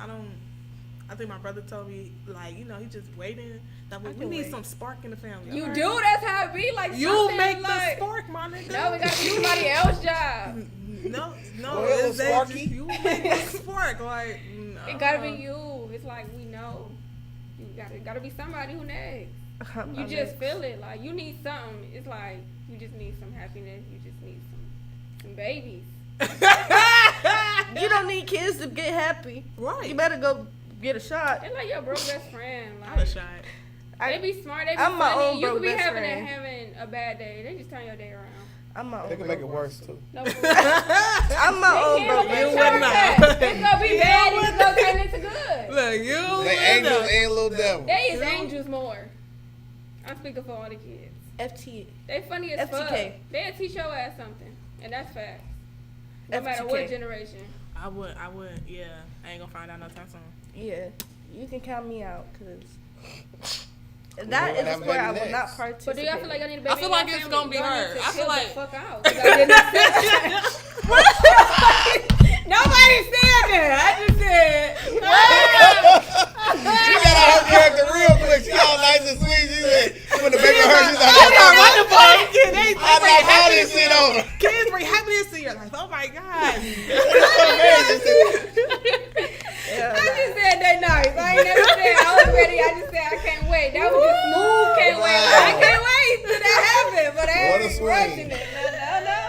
I think my brother told me, like, you know, he just waiting. That we need some spark in the family. You do, that's how it be. Like You make like, the spark, my nigga. no, we gotta be somebody else's job. No, Well, it's they Sparky. just, you make the spark. Like, no. It gotta be you. It's like we know. You gotta be somebody who next. You just feel it. Like you need something. It's like you just need some happiness. You just need some babies. You don't need kids to get happy. Right. You better go get a shot. It's like your broke best friend. Not a Like shot. they be smart. They be I'm my funny. own You broke could be best having friend. a bad day. They just turn your day around. I'm my own. They can make it worse too. No, for real. I'm my own They broke can't best turn friend. that. It's gonna be bad. It's gonna turn into good. Look, you. They angels and little devils. They is angels more. I'm speaking for all the kids. FT. They funny as fuck. FTK. They'll teach your ass something, and that's facts. No matter FTK. what generation. I would, yeah. I ain't gonna find out no time soon. Yeah, you can count me out because We're that gonna is a have sport I baby will not next. participate. But do y'all feel like I need a baby? I feel in like your it's family? gonna be Y'all need her. to I feel chill like- the fuck out. 'Cause I did not Nobody said that. I just said. She got out her character real quick. She all nice and sweet. She said, when the baby hurt, she's like, I like all this shit over. Kids bring happiness to your life. Oh my God. I just said they nice. I ain't never said I was ready. I just said I can't wait. That was just smooth. Can't wait. I can't wait till that happen. But I What a ain't swing. rushing it. No.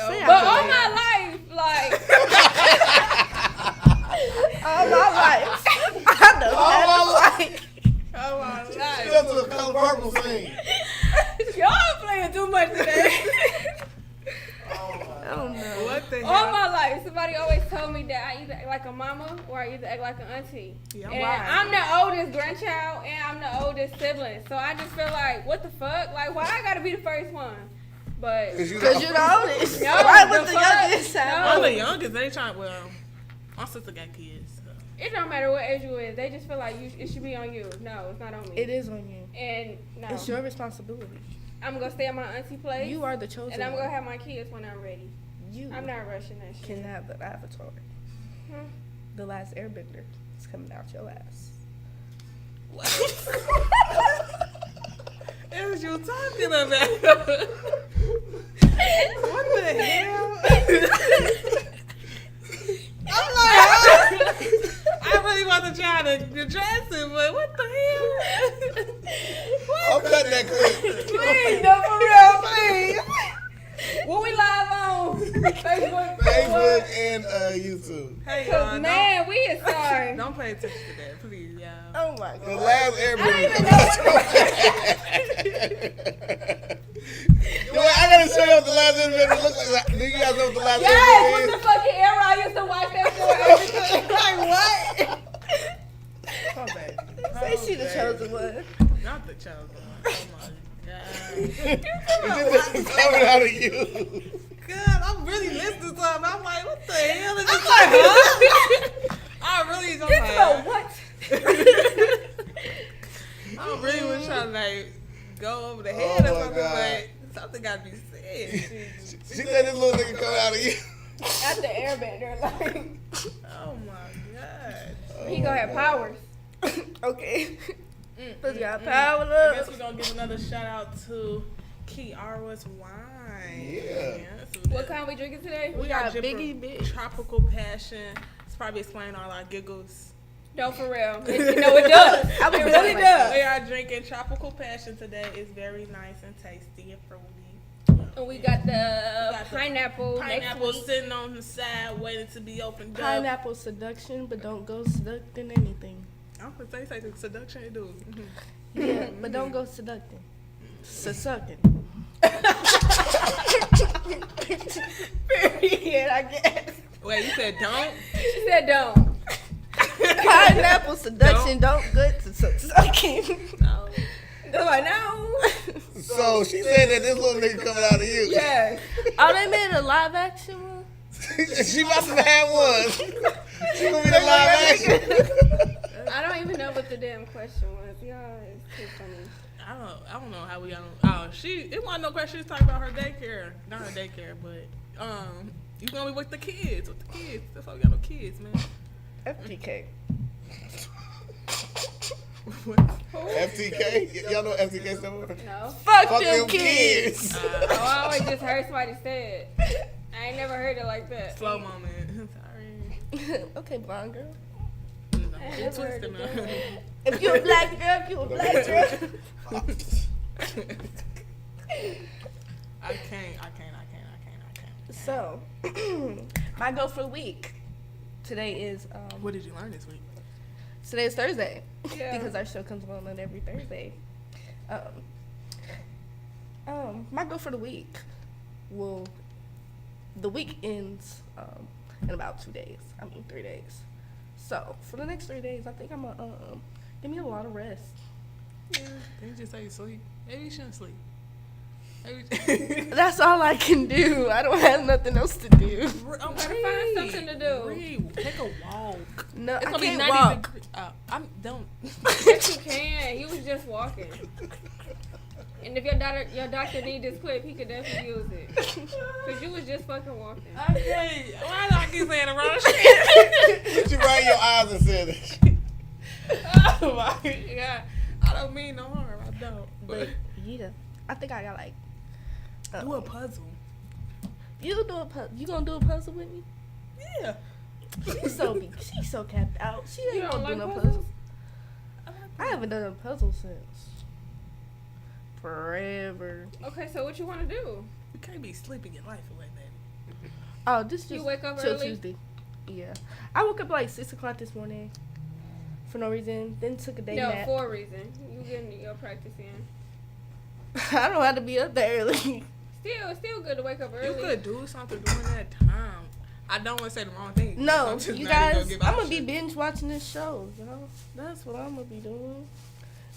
Say But I all can my life, like, all my life, I know that like. Oh my She God. went to a color purple scene. y'all playing too much today. I don't know. What the All hell? my life, somebody always told me that I either act like a mama or I either act like an auntie. Yeah, And why? I'm the oldest grandchild and I'm the oldest sibling. So I just feel like, what the fuck? Like, why I gotta be the first one? But Cause you Because you're the oldest. No, Why was the the fuck? youngest No. I'm the youngest. They trying. Well, my sister got kids. So. it don't matter what age you is. They just feel like it should be on you. No, it's not on me. It is on you. And no, It's your responsibility. I'm gonna stay at my auntie place. You are the chosen and I'm one. gonna have my kids when I'm ready. You I'm not rushing that shit. can have the avatar. Hmm. The last airbender is coming out your ass. What is you talking about? What the hell? I'm like, I really wasn't trying to address it, but what the hell? I'm cutting that clip. Please, no, for real, please. What we live on? Facebook. Facebook and YouTube. Hey, y'all, Cause man, we is sorry. don't pay attention to that, please, y'all. Oh my The god. last airbender. Yo, I gotta show you what the last airbender looks like. Do you guys know what the last Yes, airbender with is? the fucking era, I used to watch that show every time. Like what? Oh, baby. Say she the chosen one. Not the chosen one. Oh my God. It's just coming out of you. God, I'm really listening to him. I'm like, what the hell is this? Like, huh? Something gotta be said. She said this little nigga come out of you. At the airbender, like Oh my god. he gonna have powers. Okay. Let's got I power guess up. we're gonna give another shout out to Kiara's wine. Yeah. So What kind we drinking today? we got got Biggie Big. Tropical Passion. It's probably explaining all our giggles. No, for real. No, it does. I was It really really like does. We are drinking Tropical Passion today. It's very nice and tasty and fruity. And we got the got the pineapple. Pineapple next week. sitting on the side waiting to be opened up. Pineapple seduction, but don't go seducting anything. I'm gonna say the seduction it do. Yeah, but don't go seducting. Sucking. Period, I guess. Wait, you said don't? She said don't. Pineapple seduction, don't go to sucking. No. I'm like, no. So she said that this little nigga coming out of you. Yes. Oh, they made a live action one? She must have had one. She gonna be the live action. I don't even know what the damn question was. Y'all, it's too funny. I don't know how we got on. It wasn't no question. She was talking about her daycare. Not her daycare, but you gonna be with the kids. With the kids. That's why we got no kids, man. FTK. FTK? Y'all know what FTK stand for? No. Fuck Fuck them them kids. Oh, I always just heard somebody say it. I ain't never heard it like that. Slow moment. Sorry. Okay, blonde girl. I You never heard twisted, it. man. If you a black girl, you a black girl. I can't. So, my goal for the week. Today is What did you learn this week? today is Thursday Yeah. because our show comes on every Thursday. My goal for the week. Well, the week ends in about 2 days. 3 days. So for the next 3 days, I think I'm gonna give me a lot of rest. Yeah. They just say sleep. Maybe you shouldn't sleep. Maybe. That's all I can do. I don't have nothing else to do. I'm Gotta find something to do. Read. Take a walk. No, It's I gonna be can't 90 walk. degrees. Don't. Yes, you can. He was just walking. And if your doctor need this clip, he could definitely use it. Cause you was just fucking walking. Okay. Why do I keep saying the wrong shit? Did you right your eyes and said it? Oh my god. I don't mean no harm. I don't. But Yeah, I think I got like. do a puzzle. You do a puzzle. You gonna do a puzzle with me? Yeah. She's so capped out. She You ain't don't gonna do like no puzzles? puzzle. I haven't done a puzzle since forever. Okay, so what you want to do? You can't be sleeping your life away, baby. Oh, this just You wake up till early? Tuesday. Yeah, I woke up like 6 o'clock this morning for no reason. Then took a day No, nap. for a reason. You getting your practice in. I don't have to be up that early. Still good to wake up You early. could do something during that time. I don't want to say the wrong thing. No, I'm just you not even guys, give I'm out gonna be shit. binge watching this show, y'all. That's what I'm gonna be doing.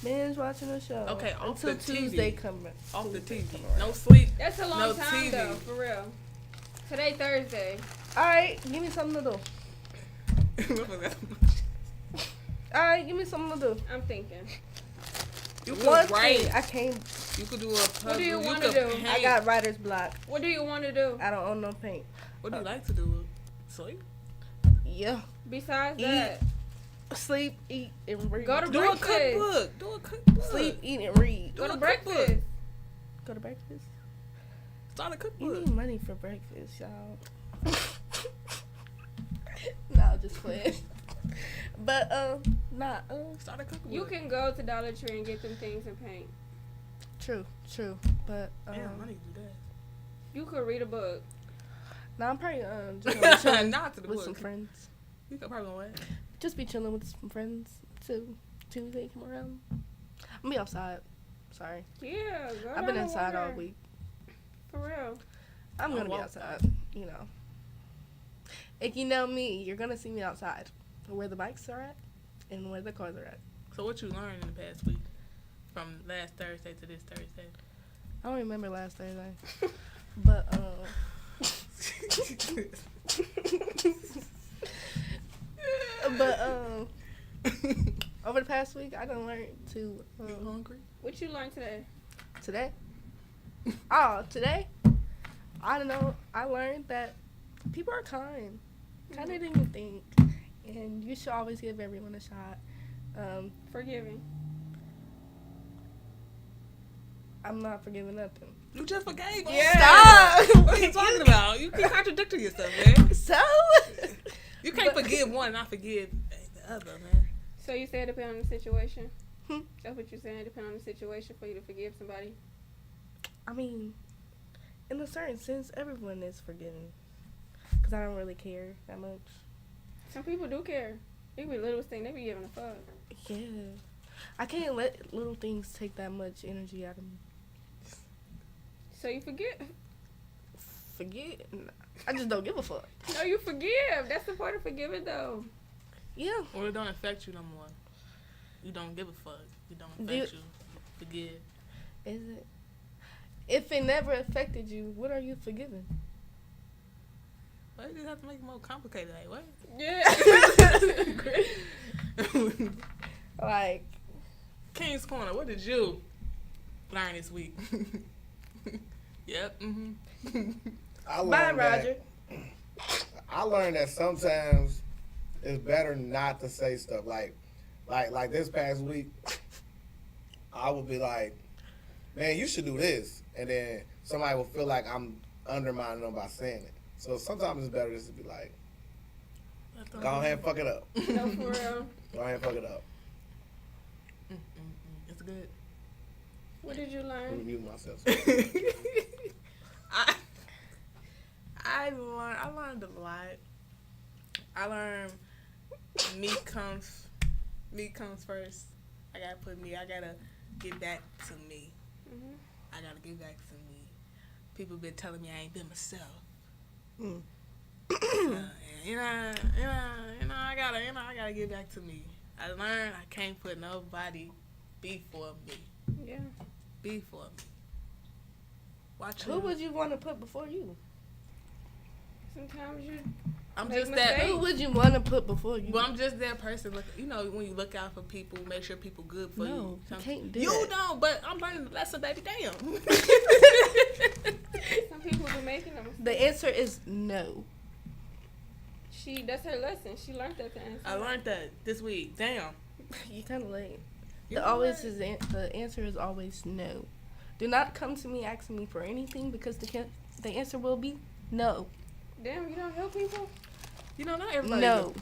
Binge watching the show. Okay, off until the TV. Tuesday coming. Off the Tuesday TV. come around. No sleep. That's a long No time TV. though, for real. Today Thursday. All right, give me something to do. What was that? All right, give me something to do. I'm thinking. You could One write. thing I can't. You could do a puzzle. What do you wanna could do? paint. I got writer's block. What do you want to do I don't own no paint. What do you like to do? Sleep. Yeah, besides Eat. that? sleep, eat, and read. Go to Do a breakfast. cookbook. Do a cookbook. sleep, eat, and read. Go Do to a breakfast. cookbook. Go to breakfast. Start a You cookbook. need money for breakfast, y'all. No, just playing. But Start a cookbook. You can go to Dollar Tree and get them things and paint. true. But Damn, I need to do that. You could read a book. now I'm probably just gonna be chilling Not to the with book. some friends. You could probably what? Just be chilling with some friends till Tuesday come around. I'm gonna be outside. Sorry, Yeah, go I've been down the inside all water. week. For real. I'm I'll gonna be walk outside. You know, if you know me, you're gonna see me outside, where the bikes are at and where the cars are at. So what you learned in the past week, from last Thursday to this Thursday? I don't remember last Thursday, but over the past week, I done learned to You hungry? What you learned today? today. Oh, today? I don't know. I learned that people are kind. Kinder than you think. And you should always give everyone a shot. Forgiving. I'm not forgiving nothing. You just forgave. Yeah. Stop! What are you talking about? You keep contradicting yourself, man. So? You can't forgive one and not forgive the other, man. So you said depend on the situation? Hmm? That's what you're saying? Depend on the situation for you to forgive somebody? I mean, in a certain sense, everyone is forgiving. Because I don't really care that much. Some people do care. It be the littlest thing. They be giving a fuck. Yeah. I can't let little things take that much energy out of me. So you forgive? Forget? I just don't give a fuck. No, you forgive. That's the part of forgiving, though. Yeah. Or it don't affect you no more. You don't give a fuck. It don't affect you. Forgive. Is it? If it never affected you, what are you forgiving? Why you just have to make it more complicated? Like, what? Yeah. Like, King's Corner, what did you learn this week? Yep. I bye, learned Roger. I learned that sometimes it's better not to say stuff like this past week. I would be like, man, you should do this, and then somebody will feel like I'm undermining them by saying it. So sometimes it's better just to be like, go ahead and fuck it up. No, for real. Go ahead and fuck it up. It's good. What did you Let me learn? mute myself. I learned a lot. I learned me comes first. I gotta get back to me. Mhm. I gotta get back to me. People been telling me I ain't been myself. Mm. I gotta get back to me. I learned I can't put nobody before me. Yeah. Before me. Watch Who would you want to put before you? Sometimes you. I'm make just that. mistakes. Who would you want to put before you? Well, I'm just that person. Look, you know, when you look out for people, make sure people good for you. No, you can't do You that. don't, but I'm learning the lesson, baby. Damn. Some people be making them. The answer is no. That's her lesson. She learned that to answer. I learned that this week. Damn. You kind of late. You The answer is always no. Do not come to me asking me for anything because the answer will be no. Damn, you don't help people? You know, not everybody No.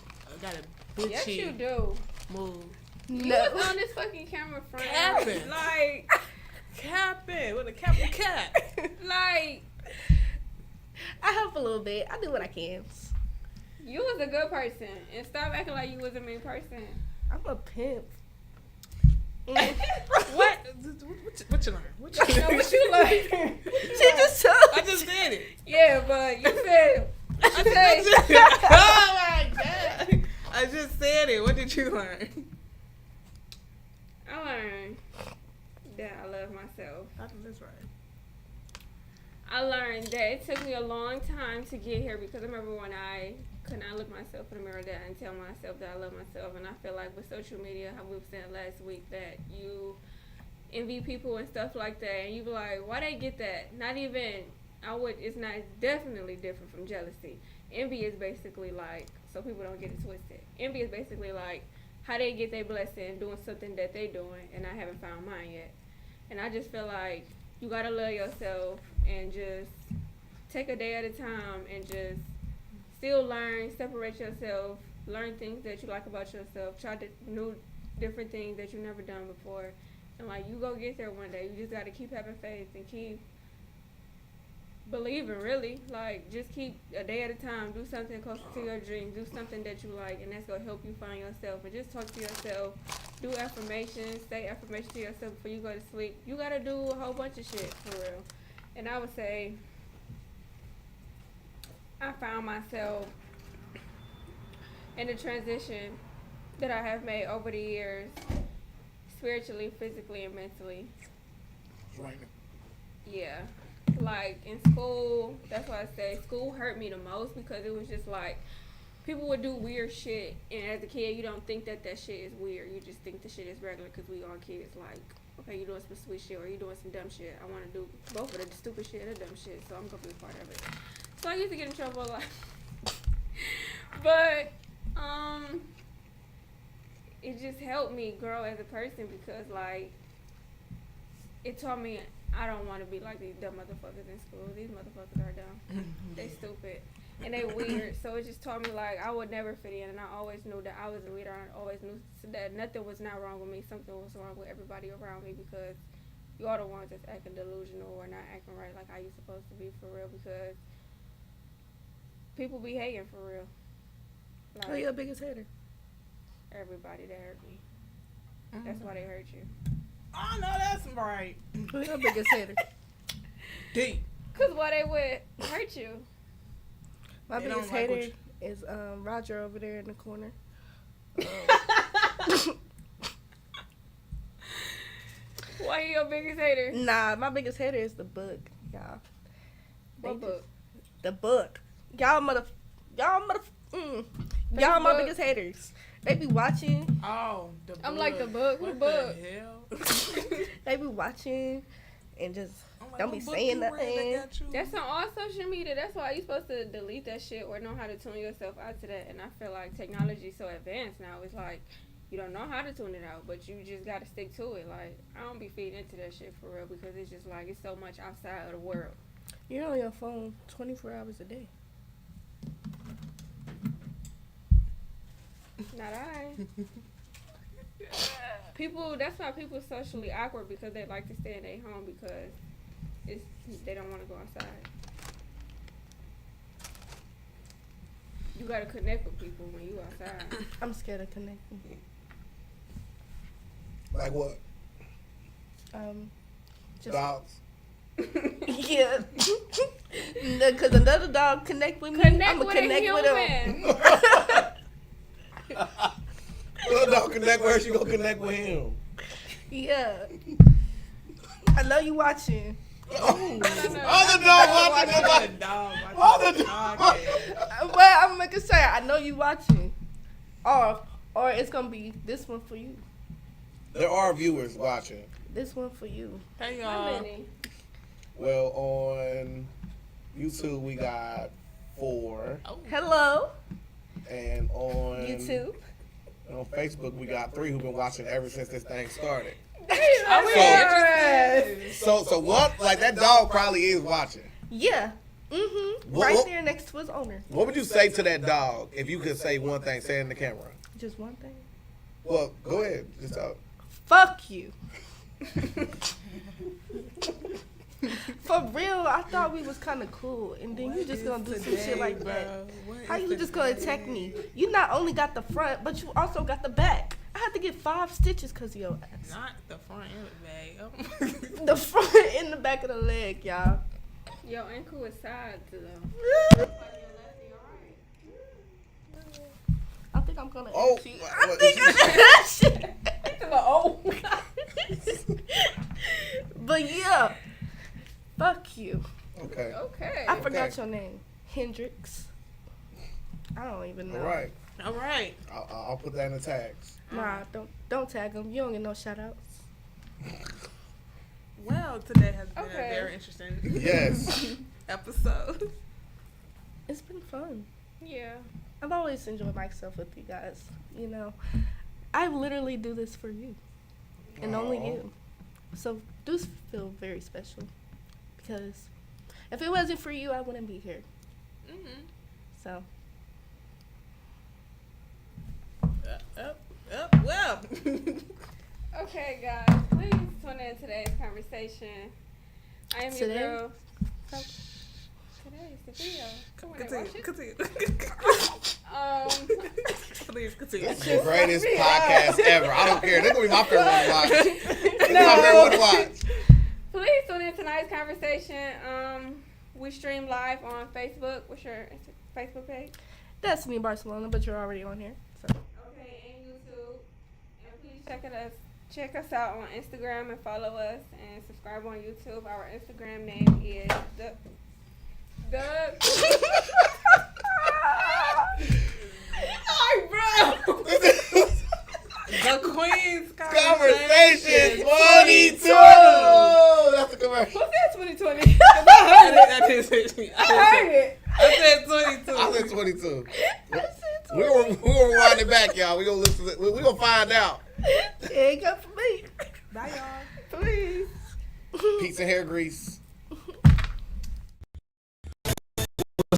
got a bitchy Yes, you do. move. You No. was on this fucking camera front. Capping. Like, Capping with a capital cap. like, I help a little bit. I do what I can. you was a good person. And stop acting like you was a mean person. I'm a pimp. What? What you learn? What you No, what you learned? She just told I just said it. Yeah, but you said, Oh my god! I just said it. What did you learn? I learned that I love myself. I think that's right. I learned that it took me a long time to get here because I remember when I could not look myself in the mirror and tell myself that I love myself. And I feel like with social media, how we were saying last week, that you envy people and stuff like that, and you be like, why they get that? Not even, it's not, it's definitely different from jealousy. Envy is basically like, so people don't get it twisted. Envy is basically like how they get their blessing doing something that they doing, and I haven't found mine yet. And I just feel like you gotta love yourself and just take a day at a time and just still learn, separate yourself, learn things that you like about yourself, try new different things that you've never done before. And like, you go get there one day. You just gotta keep having faith and keep believing, really. Like, just keep a day at a time. Do something close to your dreams. Do something that you like, and that's gonna help you find yourself. And just talk to yourself. Do affirmations. Say affirmations to yourself before you go to sleep. You gotta do a whole bunch of shit, for real. And I would say, I found myself in the transition that I have made over the years, spiritually, physically, and mentally. Right. Yeah. Like, in school, that's why I say school hurt me the most, because it was just like, people would do weird shit, and as a kid, you don't think that shit is weird. You just think the shit is regular because we all kids. Like, okay, you doing some sweet shit or you doing some dumb shit. I want to do both of the stupid shit and the dumb shit, so I'm gonna be a part of it. So I used to get in trouble a lot, but it just helped me grow as a person because like it taught me I don't want to be like these dumb motherfuckers in school. These motherfuckers are dumb. They stupid. And they weird. So it just taught me like I would never fit in, and I always knew that I was a leader. I always knew that nothing was not wrong with me. Something was wrong with everybody around me because you are the ones that's acting delusional or not acting right like how you supposed to be for real because people be hating for real. Like, Who your biggest hater? everybody that hurt me. That's why they hurt you. I know that's right. Who your biggest hater? Deep. Cause why they would hurt you? My They biggest don't like what hater is Roger over there in the corner. Why you your biggest hater? Nah, my biggest hater is the book, y'all. What book? The book. Y'all my book? biggest haters. They be watching. Oh, the I'm book. like the book. Who What book? the hell? They be watching and just I'm like, don't be what book saying you read that nothing. got you? That's on all social media. That's why you're supposed to delete that shit or know how to tune yourself out to that. And I feel like technology is so advanced now. It's like you don't know how to tune it out, but you just gotta stick to it. Like I don't be feeding into that shit for real because it's just like it's so much outside of the world. You're on your phone 24 hours a day. Not I. People. That's why people are socially awkward because they like to stay in their home because they don't want to go outside. You gotta connect with people when you outside. I'm scared of connecting. Like what? Just Dogs. yeah. Because another dog connect with me. Connect I'ma with connect a with him. human. Little dog connect with her, she gonna connect with him. Yeah. I know you watching. Other dog watching Other it. dog. Other Dog. Well, I'm making sure I know you watching. Or it's gonna be this one for you. There are viewers watching. This one for you. Hey How y'all. many? Well, on YouTube we got 4, Hello, and on YouTube. and on Facebook we got 3 who've been watching ever since this thing started. Are we interested? So one like that dog probably is watching. Yeah. Right there next to his owner. What would you say to that dog if you could say one thing? Say it in the camera. Just one thing. Well, go ahead. Just talk. Fuck you. For real, I thought we was kind of cool, and then you just gonna do some shit like that. How you just gonna attack me? You not only got the front, but you also got the back. I had to get 5 stitches because of your ass. Not the front end of the bag. The front and the back of the leg, y'all. Your ankle is side to them. I think I'm gonna. Oh, I think I shit. But yeah, fuck you. Okay. Okay. I forgot your name, Hendrix. I don't even know. All right. All right. I'll put that in the tags. Nah, don't tag him. You don't get no shout outs. Well, today has been Okay. a very interesting Yes. episode. It's been fun. Yeah. I've always enjoyed myself with you guys. You know, I literally do this for you, and only Aw. you. So do feel very special, because if it wasn't for you, I wouldn't be here. Mm-hmm. So Well. Okay, guys. Please tune in today's conversation. I am Today? your girl. Today's the video. Come on, watch it. Continue. Please continue. This is the greatest podcast ever. I don't care. This gonna be my favorite one to watch. This is my favorite one to watch. Please tune in tonight's conversation. We stream live on Facebook. What's your Facebook page? Destini Barcelona, but you're already on here. So Okay, and YouTube. And please check us out on Instagram and follow us and subscribe on YouTube. Our Instagram name is The Queen's Conversation 22. said 22. I said 22. We're gonna rewind it back, y'all. We're gonna listen. We're gonna find out. It ain't good for me. Bye, y'all. Please. Pizza hair grease.